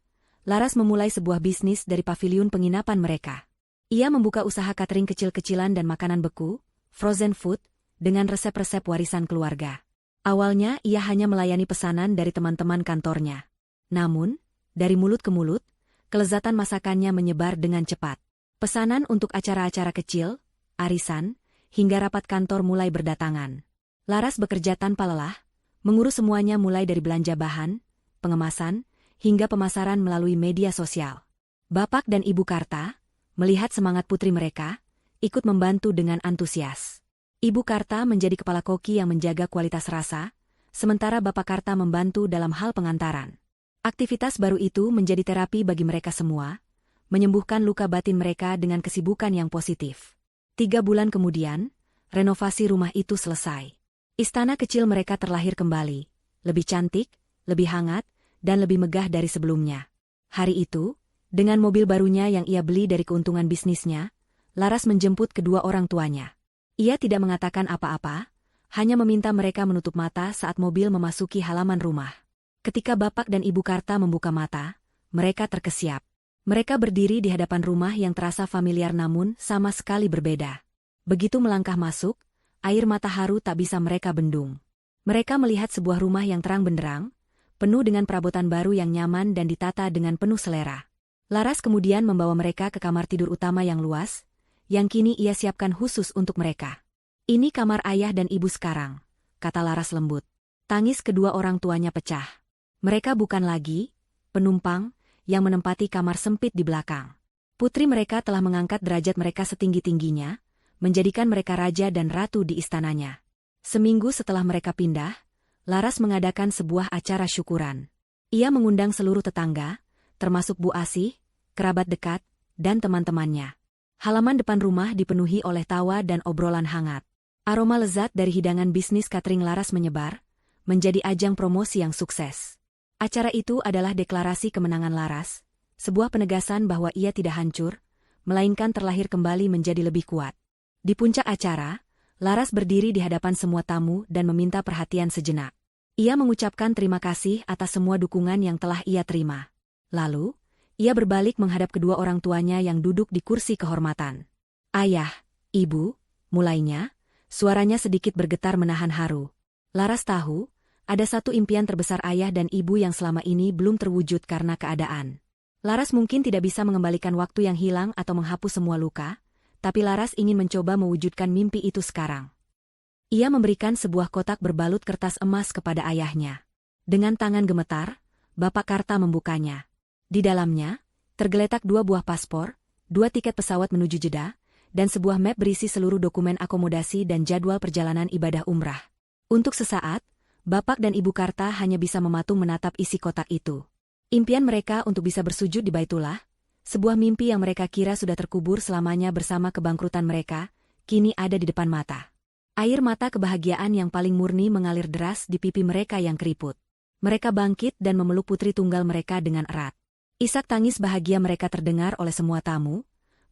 Laras memulai sebuah bisnis dari paviliun penginapan mereka. Ia membuka usaha catering kecil-kecilan dan makanan beku, frozen food, dengan resep-resep warisan keluarga. Awalnya ia hanya melayani pesanan dari teman-teman kantornya. Namun, dari mulut ke mulut, kelezatan masakannya menyebar dengan cepat. Pesanan untuk acara-acara kecil, arisan, hingga rapat kantor mulai berdatangan. Laras bekerja tanpa lelah, mengurus semuanya mulai dari belanja bahan, pengemasan, hingga pemasaran melalui media sosial. Bapak dan Ibu Karta, melihat semangat putri mereka, ikut membantu dengan antusias. Ibu Karta menjadi kepala koki yang menjaga kualitas rasa, sementara Bapak Karta membantu dalam hal pengantaran. Aktivitas baru itu menjadi terapi bagi mereka semua, menyembuhkan luka batin mereka dengan kesibukan yang positif. 3 bulan kemudian, renovasi rumah itu selesai. Istana kecil mereka terlahir kembali, lebih cantik, lebih hangat, dan lebih megah dari sebelumnya. Hari itu, dengan mobil barunya yang ia beli dari keuntungan bisnisnya, Laras menjemput kedua orang tuanya. Ia tidak mengatakan apa-apa, hanya meminta mereka menutup mata saat mobil memasuki halaman rumah. Ketika Bapak dan Ibu Karta membuka mata, mereka terkesiap. Mereka berdiri di hadapan rumah yang terasa familiar namun sama sekali berbeda. Begitu melangkah masuk, air mata haru tak bisa mereka bendung. Mereka melihat sebuah rumah yang terang benderang, penuh dengan perabotan baru yang nyaman dan ditata dengan penuh selera. Laras kemudian membawa mereka ke kamar tidur utama yang luas, yang kini ia siapkan khusus untuk mereka. "Ini kamar ayah dan ibu sekarang," kata Laras lembut. Tangis kedua orang tuanya pecah. Mereka bukan lagi penumpang yang menempati kamar sempit di belakang. Putri mereka telah mengangkat derajat mereka setinggi-tingginya, menjadikan mereka raja dan ratu di istananya. Seminggu setelah mereka pindah, Laras mengadakan sebuah acara syukuran. Ia mengundang seluruh tetangga, termasuk Bu Asih, kerabat dekat, dan teman-temannya. Halaman depan rumah dipenuhi oleh tawa dan obrolan hangat. Aroma lezat dari hidangan bisnis catering Laras menyebar, menjadi ajang promosi yang sukses. Acara itu adalah deklarasi kemenangan Laras, sebuah penegasan bahwa ia tidak hancur, melainkan terlahir kembali menjadi lebih kuat. Di puncak acara, Laras berdiri di hadapan semua tamu dan meminta perhatian sejenak. Ia mengucapkan terima kasih atas semua dukungan yang telah ia terima. Lalu, ia berbalik menghadap kedua orang tuanya yang duduk di kursi kehormatan. "Ayah, Ibu," mulainya, suaranya sedikit bergetar menahan haru. Laras tahu, ada satu impian terbesar ayah dan ibu yang selama ini belum terwujud karena keadaan. Laras mungkin tidak bisa mengembalikan waktu yang hilang atau menghapus semua luka, tapi Laras ingin mencoba mewujudkan mimpi itu sekarang. Ia memberikan sebuah kotak berbalut kertas emas kepada ayahnya. Dengan tangan gemetar, Bapak Karta membukanya. Di dalamnya, tergeletak 2 buah paspor, 2 tiket pesawat menuju Jeddah, dan sebuah map berisi seluruh dokumen akomodasi dan jadwal perjalanan ibadah umrah. Untuk sesaat, Bapak dan Ibu Karta hanya bisa mematung menatap isi kotak itu. Impian mereka untuk bisa bersujud di Baitullah, sebuah mimpi yang mereka kira sudah terkubur selamanya bersama kebangkrutan mereka, kini ada di depan mata. Air mata kebahagiaan yang paling murni mengalir deras di pipi mereka yang keriput. Mereka bangkit dan memeluk putri tunggal mereka dengan erat. Isak tangis bahagia mereka terdengar oleh semua tamu,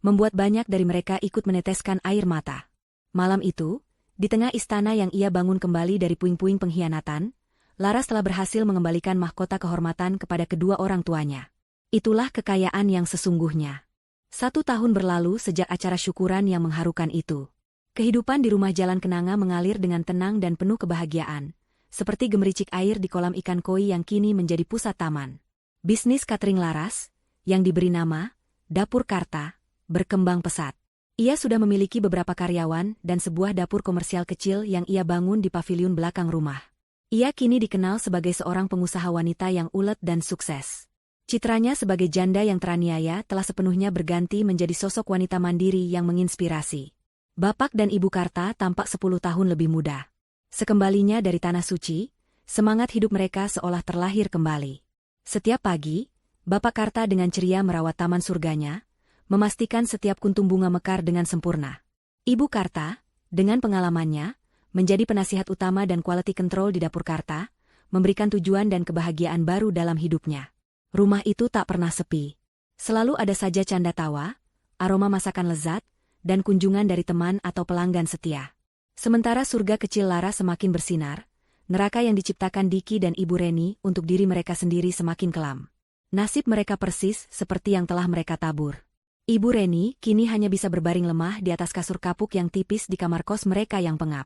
membuat banyak dari mereka ikut meneteskan air mata. Malam itu, di tengah istana yang ia bangun kembali dari puing-puing pengkhianatan, Laras telah berhasil mengembalikan mahkota kehormatan kepada kedua orang tuanya. Itulah kekayaan yang sesungguhnya. 1 tahun berlalu sejak acara syukuran yang mengharukan itu. Kehidupan di rumah Jalan Kenanga mengalir dengan tenang dan penuh kebahagiaan, seperti gemericik air di kolam ikan koi yang kini menjadi pusat taman. Bisnis catering Laras, yang diberi nama Dapur Karta, berkembang pesat. Ia sudah memiliki beberapa karyawan dan sebuah dapur komersial kecil yang ia bangun di paviliun belakang rumah. Ia kini dikenal sebagai seorang pengusaha wanita yang ulet dan sukses. Citranya sebagai janda yang teraniaya telah sepenuhnya berganti menjadi sosok wanita mandiri yang menginspirasi. Bapak dan Ibu Karta tampak 10 tahun lebih muda. Sekembalinya dari Tanah Suci, semangat hidup mereka seolah terlahir kembali. Setiap pagi, Bapak Karta dengan ceria merawat taman surganya, memastikan setiap kuntum bunga mekar dengan sempurna. Ibu Karta, dengan pengalamannya, menjadi penasihat utama dan quality control di Dapur Karta, memberikan tujuan dan kebahagiaan baru dalam hidupnya. Rumah itu tak pernah sepi. Selalu ada saja canda tawa, aroma masakan lezat, dan kunjungan dari teman atau pelanggan setia. Sementara surga kecil Laras semakin bersinar, neraka yang diciptakan Diki dan Ibu Reni untuk diri mereka sendiri semakin kelam. Nasib mereka persis seperti yang telah mereka tabur. Ibu Reni kini hanya bisa berbaring lemah di atas kasur kapuk yang tipis di kamar kos mereka yang pengap.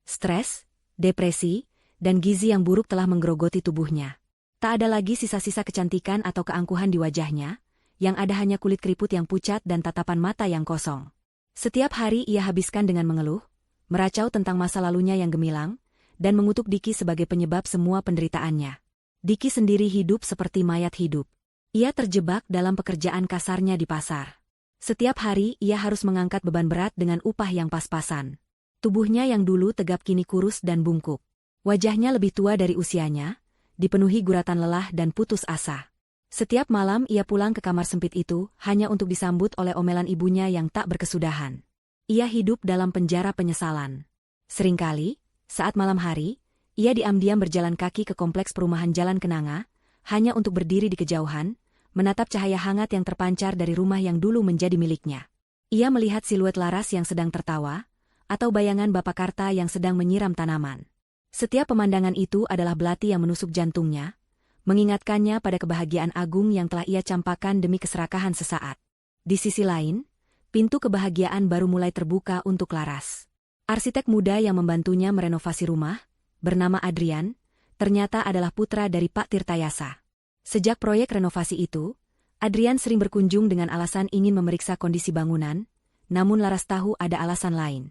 Stres, depresi, dan gizi yang buruk telah menggerogoti tubuhnya. Tak ada lagi sisa-sisa kecantikan atau keangkuhan di wajahnya, yang ada hanya kulit keriput yang pucat dan tatapan mata yang kosong. Setiap hari ia habiskan dengan mengeluh, meracau tentang masa lalunya yang gemilang, dan mengutuk Diki sebagai penyebab semua penderitaannya. Diki sendiri hidup seperti mayat hidup. Ia terjebak dalam pekerjaan kasarnya di pasar. Setiap hari ia harus mengangkat beban berat dengan upah yang pas-pasan. Tubuhnya yang dulu tegap kini kurus dan bungkuk. Wajahnya lebih tua dari usianya, dipenuhi guratan lelah dan putus asa. Setiap malam ia pulang ke kamar sempit itu hanya untuk disambut oleh omelan ibunya yang tak berkesudahan. Ia hidup dalam penjara penyesalan. Seringkali, saat malam hari, ia diam-diam berjalan kaki ke kompleks perumahan Jalan Kenanga, hanya untuk berdiri di kejauhan, menatap cahaya hangat yang terpancar dari rumah yang dulu menjadi miliknya. Ia melihat siluet Laras yang sedang tertawa, atau bayangan Bapak Karta yang sedang menyiram tanaman. Setiap pemandangan itu adalah belati yang menusuk jantungnya, mengingatkannya pada kebahagiaan agung yang telah ia campakkan demi keserakahan sesaat. Di sisi lain, pintu kebahagiaan baru mulai terbuka untuk Laras. Arsitek muda yang membantunya merenovasi rumah, bernama Adrian, ternyata adalah putra dari Pak Tirtayasa. Sejak proyek renovasi itu, Adrian sering berkunjung dengan alasan ingin memeriksa kondisi bangunan, namun Laras tahu ada alasan lain.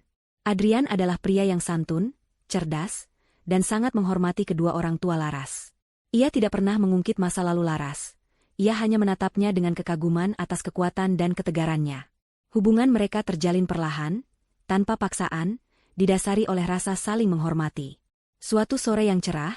Adrian adalah pria yang santun, cerdas, dan sangat menghormati kedua orang tua Laras. Ia tidak pernah mengungkit masa lalu Laras. Ia hanya menatapnya dengan kekaguman atas kekuatan dan ketegarannya. Hubungan mereka terjalin perlahan, tanpa paksaan, didasari oleh rasa saling menghormati. Suatu sore yang cerah,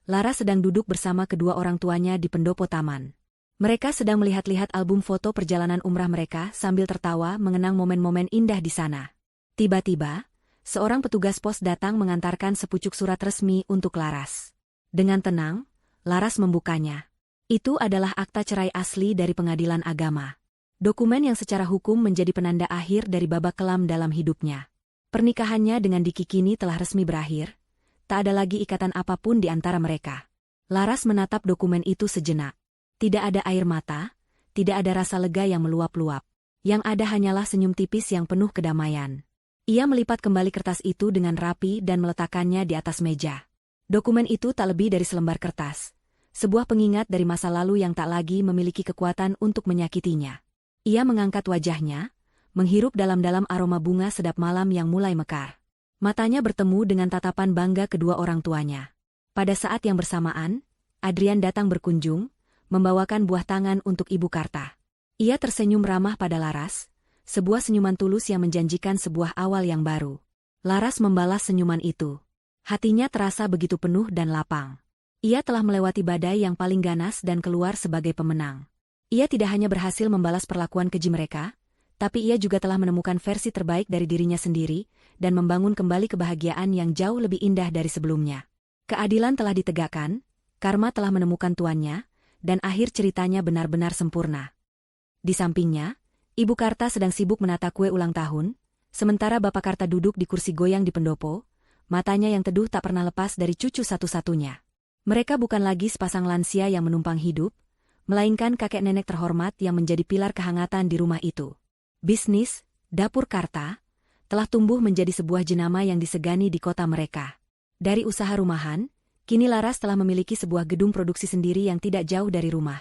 Laras sedang duduk bersama kedua orang tuanya di pendopo taman. Mereka sedang melihat-lihat album foto perjalanan umrah mereka sambil tertawa mengenang momen-momen indah di sana. Tiba-tiba, seorang petugas pos datang mengantarkan sepucuk surat resmi untuk Laras. Dengan tenang, Laras membukanya. Itu adalah akta cerai asli dari pengadilan agama. Dokumen yang secara hukum menjadi penanda akhir dari babak kelam dalam hidupnya. Pernikahannya dengan Diki kini telah resmi berakhir, tak ada lagi ikatan apapun di antara mereka. Laras menatap dokumen itu sejenak. Tidak ada air mata, tidak ada rasa lega yang meluap-luap. Yang ada hanyalah senyum tipis yang penuh kedamaian. Ia melipat kembali kertas itu dengan rapi dan meletakkannya di atas meja. Dokumen itu tak lebih dari selembar kertas. Sebuah pengingat dari masa lalu yang tak lagi memiliki kekuatan untuk menyakitinya. Ia mengangkat wajahnya, menghirup dalam-dalam aroma bunga sedap malam yang mulai mekar. Matanya bertemu dengan tatapan bangga kedua orang tuanya. Pada saat yang bersamaan, Adrian datang berkunjung, membawakan buah tangan untuk Ibu Karta. Ia tersenyum ramah pada Laras, sebuah senyuman tulus yang menjanjikan sebuah awal yang baru. Laras membalas senyuman itu. Hatinya terasa begitu penuh dan lapang. Ia telah melewati badai yang paling ganas dan keluar sebagai pemenang. Ia tidak hanya berhasil membalas perlakuan keji mereka, tapi ia juga telah menemukan versi terbaik dari dirinya sendiri dan membangun kembali kebahagiaan yang jauh lebih indah dari sebelumnya. Keadilan telah ditegakkan, karma telah menemukan tuannya, dan akhir ceritanya benar-benar sempurna. Di sampingnya, Ibu Karta sedang sibuk menata kue ulang tahun, sementara Bapak Karta duduk di kursi goyang di pendopo, matanya yang teduh tak pernah lepas dari cucu satu-satunya. Mereka bukan lagi sepasang lansia yang menumpang hidup, melainkan kakek nenek terhormat yang menjadi pilar kehangatan di rumah itu. Bisnis, dapur Karta, telah tumbuh menjadi sebuah jenama yang disegani di kota mereka. Dari usaha rumahan, kini Laras telah memiliki sebuah gedung produksi sendiri yang tidak jauh dari rumah.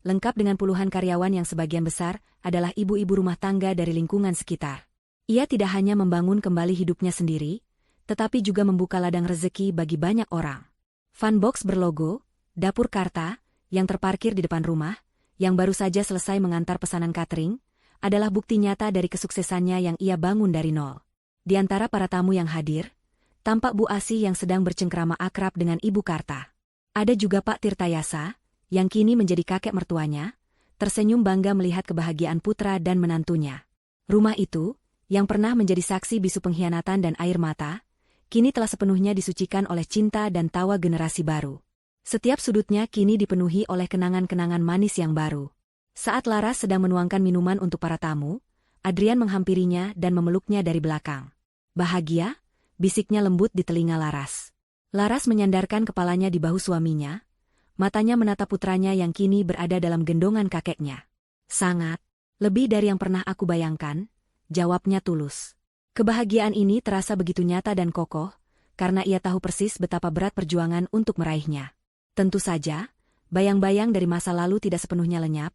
Lengkap dengan puluhan karyawan yang sebagian besar adalah ibu-ibu rumah tangga dari lingkungan sekitar. Ia tidak hanya membangun kembali hidupnya sendiri, tetapi juga membuka ladang rezeki bagi banyak orang. Funbox berlogo, Dapur Karta, yang terparkir di depan rumah, yang baru saja selesai mengantar pesanan catering, adalah bukti nyata dari kesuksesannya yang ia bangun dari nol. Di antara para tamu yang hadir, tampak Bu Asih yang sedang bercengkrama akrab dengan Ibu Karta. Ada juga Pak Tirtayasa, yang kini menjadi kakek mertuanya, tersenyum bangga melihat kebahagiaan putra dan menantunya. Rumah itu, yang pernah menjadi saksi bisu pengkhianatan dan air mata, kini telah sepenuhnya disucikan oleh cinta dan tawa generasi baru. Setiap sudutnya kini dipenuhi oleh kenangan-kenangan manis yang baru. Saat Laras sedang menuangkan minuman untuk para tamu, Adrian menghampirinya dan memeluknya dari belakang. "Bahagia?" bisiknya lembut di telinga Laras. Laras menyandarkan kepalanya di bahu suaminya, matanya menatap putranya yang kini berada dalam gendongan kakeknya. "Sangat, lebih dari yang pernah aku bayangkan," jawabnya tulus. Kebahagiaan ini terasa begitu nyata dan kokoh, karena ia tahu persis betapa berat perjuangan untuk meraihnya. Tentu saja, bayang-bayang dari masa lalu tidak sepenuhnya lenyap,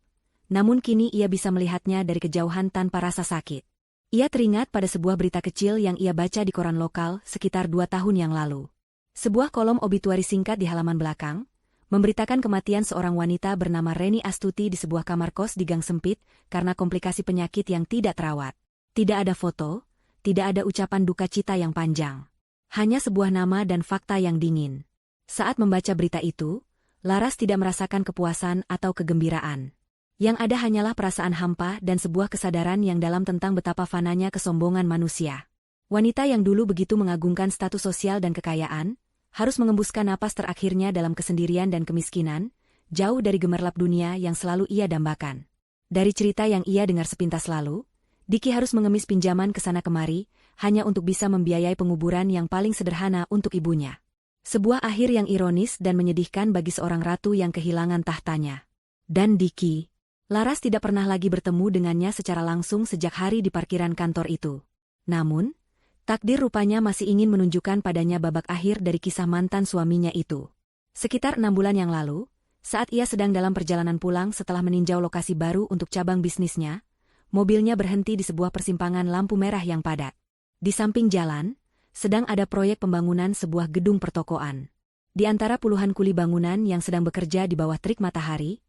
namun kini ia bisa melihatnya dari kejauhan tanpa rasa sakit. Ia teringat pada sebuah berita kecil yang ia baca di koran lokal sekitar 2 tahun yang lalu. Sebuah kolom obituari singkat di halaman belakang, memberitakan kematian seorang wanita bernama Reni Astuti di sebuah kamar kos di gang sempit karena komplikasi penyakit yang tidak terawat. Tidak ada foto, tidak ada ucapan duka cita yang panjang. Hanya sebuah nama dan fakta yang dingin. Saat membaca berita itu, Laras tidak merasakan kepuasan atau kegembiraan. Yang ada hanyalah perasaan hampa dan sebuah kesadaran yang dalam tentang betapa fananya kesombongan manusia. Wanita yang dulu begitu mengagungkan status sosial dan kekayaan, harus mengembuskan napas terakhirnya dalam kesendirian dan kemiskinan, jauh dari gemerlap dunia yang selalu ia dambakan. Dari cerita yang ia dengar sepintas lalu, Diki harus mengemis pinjaman ke sana kemari, hanya untuk bisa membiayai penguburan yang paling sederhana untuk ibunya. Sebuah akhir yang ironis dan menyedihkan bagi seorang ratu yang kehilangan tahtanya. Dan Diki, Laras tidak pernah lagi bertemu dengannya secara langsung sejak hari di parkiran kantor itu. Namun, takdir rupanya masih ingin menunjukkan padanya babak akhir dari kisah mantan suaminya itu. Sekitar 6 bulan yang lalu, saat ia sedang dalam perjalanan pulang setelah meninjau lokasi baru untuk cabang bisnisnya, mobilnya berhenti di sebuah persimpangan lampu merah yang padat. Di samping jalan, sedang ada proyek pembangunan sebuah gedung pertokoan. Di antara puluhan kuli bangunan yang sedang bekerja di bawah terik matahari,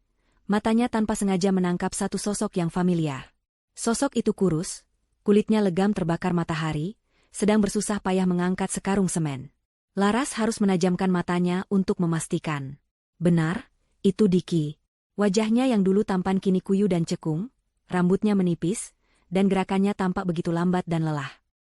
matanya tanpa sengaja menangkap satu sosok yang familiar. Sosok itu kurus, kulitnya legam terbakar matahari, sedang bersusah payah mengangkat sekarung semen. Laras harus menajamkan matanya untuk memastikan. Benar, itu Diki. Wajahnya yang dulu tampan kini kuyu dan cekung, rambutnya menipis, dan gerakannya tampak begitu lambat dan lelah.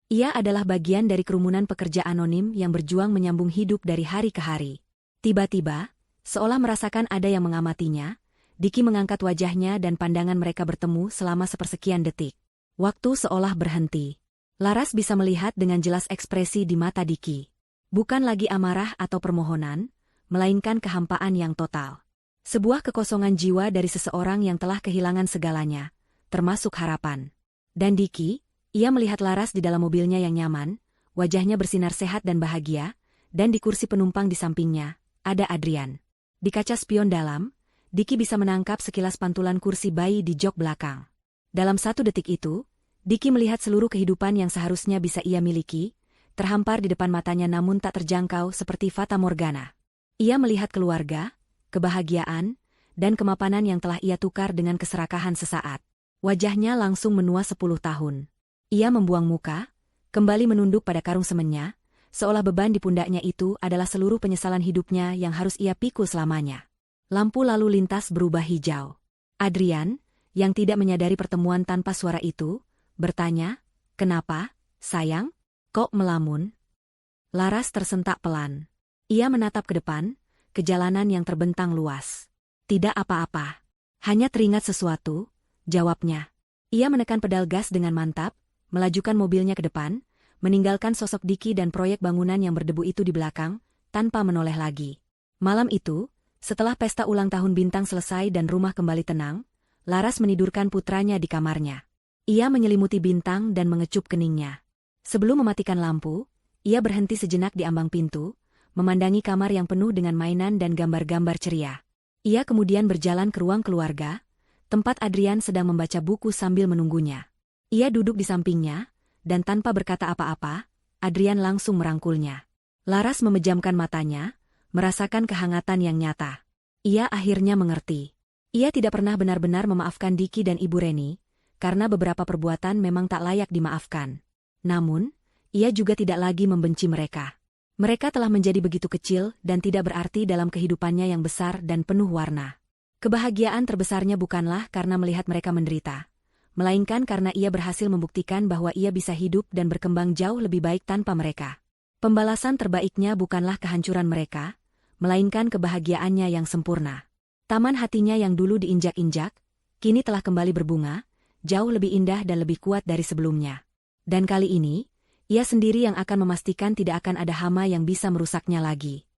Ia adalah bagian dari kerumunan pekerja anonim yang berjuang menyambung hidup dari hari ke hari. Tiba-tiba, seolah merasakan ada yang mengamatinya, Diki mengangkat wajahnya dan pandangan mereka bertemu selama sepersekian detik. Waktu seolah berhenti. Laras bisa melihat dengan jelas ekspresi di mata Diki. Bukan lagi amarah atau permohonan, melainkan kehampaan yang total. Sebuah kekosongan jiwa dari seseorang yang telah kehilangan segalanya, termasuk harapan. Dan Diki, ia melihat Laras di dalam mobilnya yang nyaman, wajahnya bersinar sehat dan bahagia, dan di kursi penumpang di sampingnya, ada Adrian. Di kaca spion dalam, Diki bisa menangkap sekilas pantulan kursi bayi di jok belakang. Dalam 1 detik itu, Diki melihat seluruh kehidupan yang seharusnya bisa ia miliki, terhampar di depan matanya namun tak terjangkau seperti fata morgana. Ia melihat keluarga, kebahagiaan, dan kemapanan yang telah ia tukar dengan keserakahan sesaat. Wajahnya langsung menua 10 tahun. Ia membuang muka, kembali menunduk pada karung semennya, seolah beban di pundaknya itu adalah seluruh penyesalan hidupnya yang harus ia pikul selamanya. Lampu lalu lintas berubah hijau. Adrian, yang tidak menyadari pertemuan tanpa suara itu, bertanya, "Kenapa, sayang? Kok melamun?" Laras tersentak pelan. Ia menatap ke depan, ke jalanan yang terbentang luas. "Tidak apa-apa. Hanya teringat sesuatu," jawabnya. Ia menekan pedal gas dengan mantap, melajukan mobilnya ke depan, meninggalkan sosok Diki dan proyek bangunan yang berdebu itu di belakang, tanpa menoleh lagi. Malam itu, setelah pesta ulang tahun bintang selesai dan rumah kembali tenang, Laras menidurkan putranya di kamarnya. Ia menyelimuti bintang dan mengecup keningnya. Sebelum mematikan lampu, ia berhenti sejenak di ambang pintu, memandangi kamar yang penuh dengan mainan dan gambar-gambar ceria. Ia kemudian berjalan ke ruang keluarga, tempat Adrian sedang membaca buku sambil menunggunya. Ia duduk di sampingnya, dan tanpa berkata apa-apa, Adrian langsung merangkulnya. Laras memejamkan matanya, merasakan kehangatan yang nyata. Ia akhirnya mengerti. Ia tidak pernah benar-benar memaafkan Diki dan Ibu Reni, karena beberapa perbuatan memang tak layak dimaafkan. Namun, ia juga tidak lagi membenci mereka. Mereka telah menjadi begitu kecil dan tidak berarti dalam kehidupannya yang besar dan penuh warna. Kebahagiaan terbesarnya bukanlah karena melihat mereka menderita, melainkan karena ia berhasil membuktikan bahwa ia bisa hidup dan berkembang jauh lebih baik tanpa mereka. Pembalasan terbaiknya bukanlah kehancuran mereka, melainkan kebahagiaannya yang sempurna. Taman hatinya yang dulu diinjak-injak, kini telah kembali berbunga, jauh lebih indah dan lebih kuat dari sebelumnya. Dan kali ini, ia sendiri yang akan memastikan tidak akan ada hama yang bisa merusaknya lagi.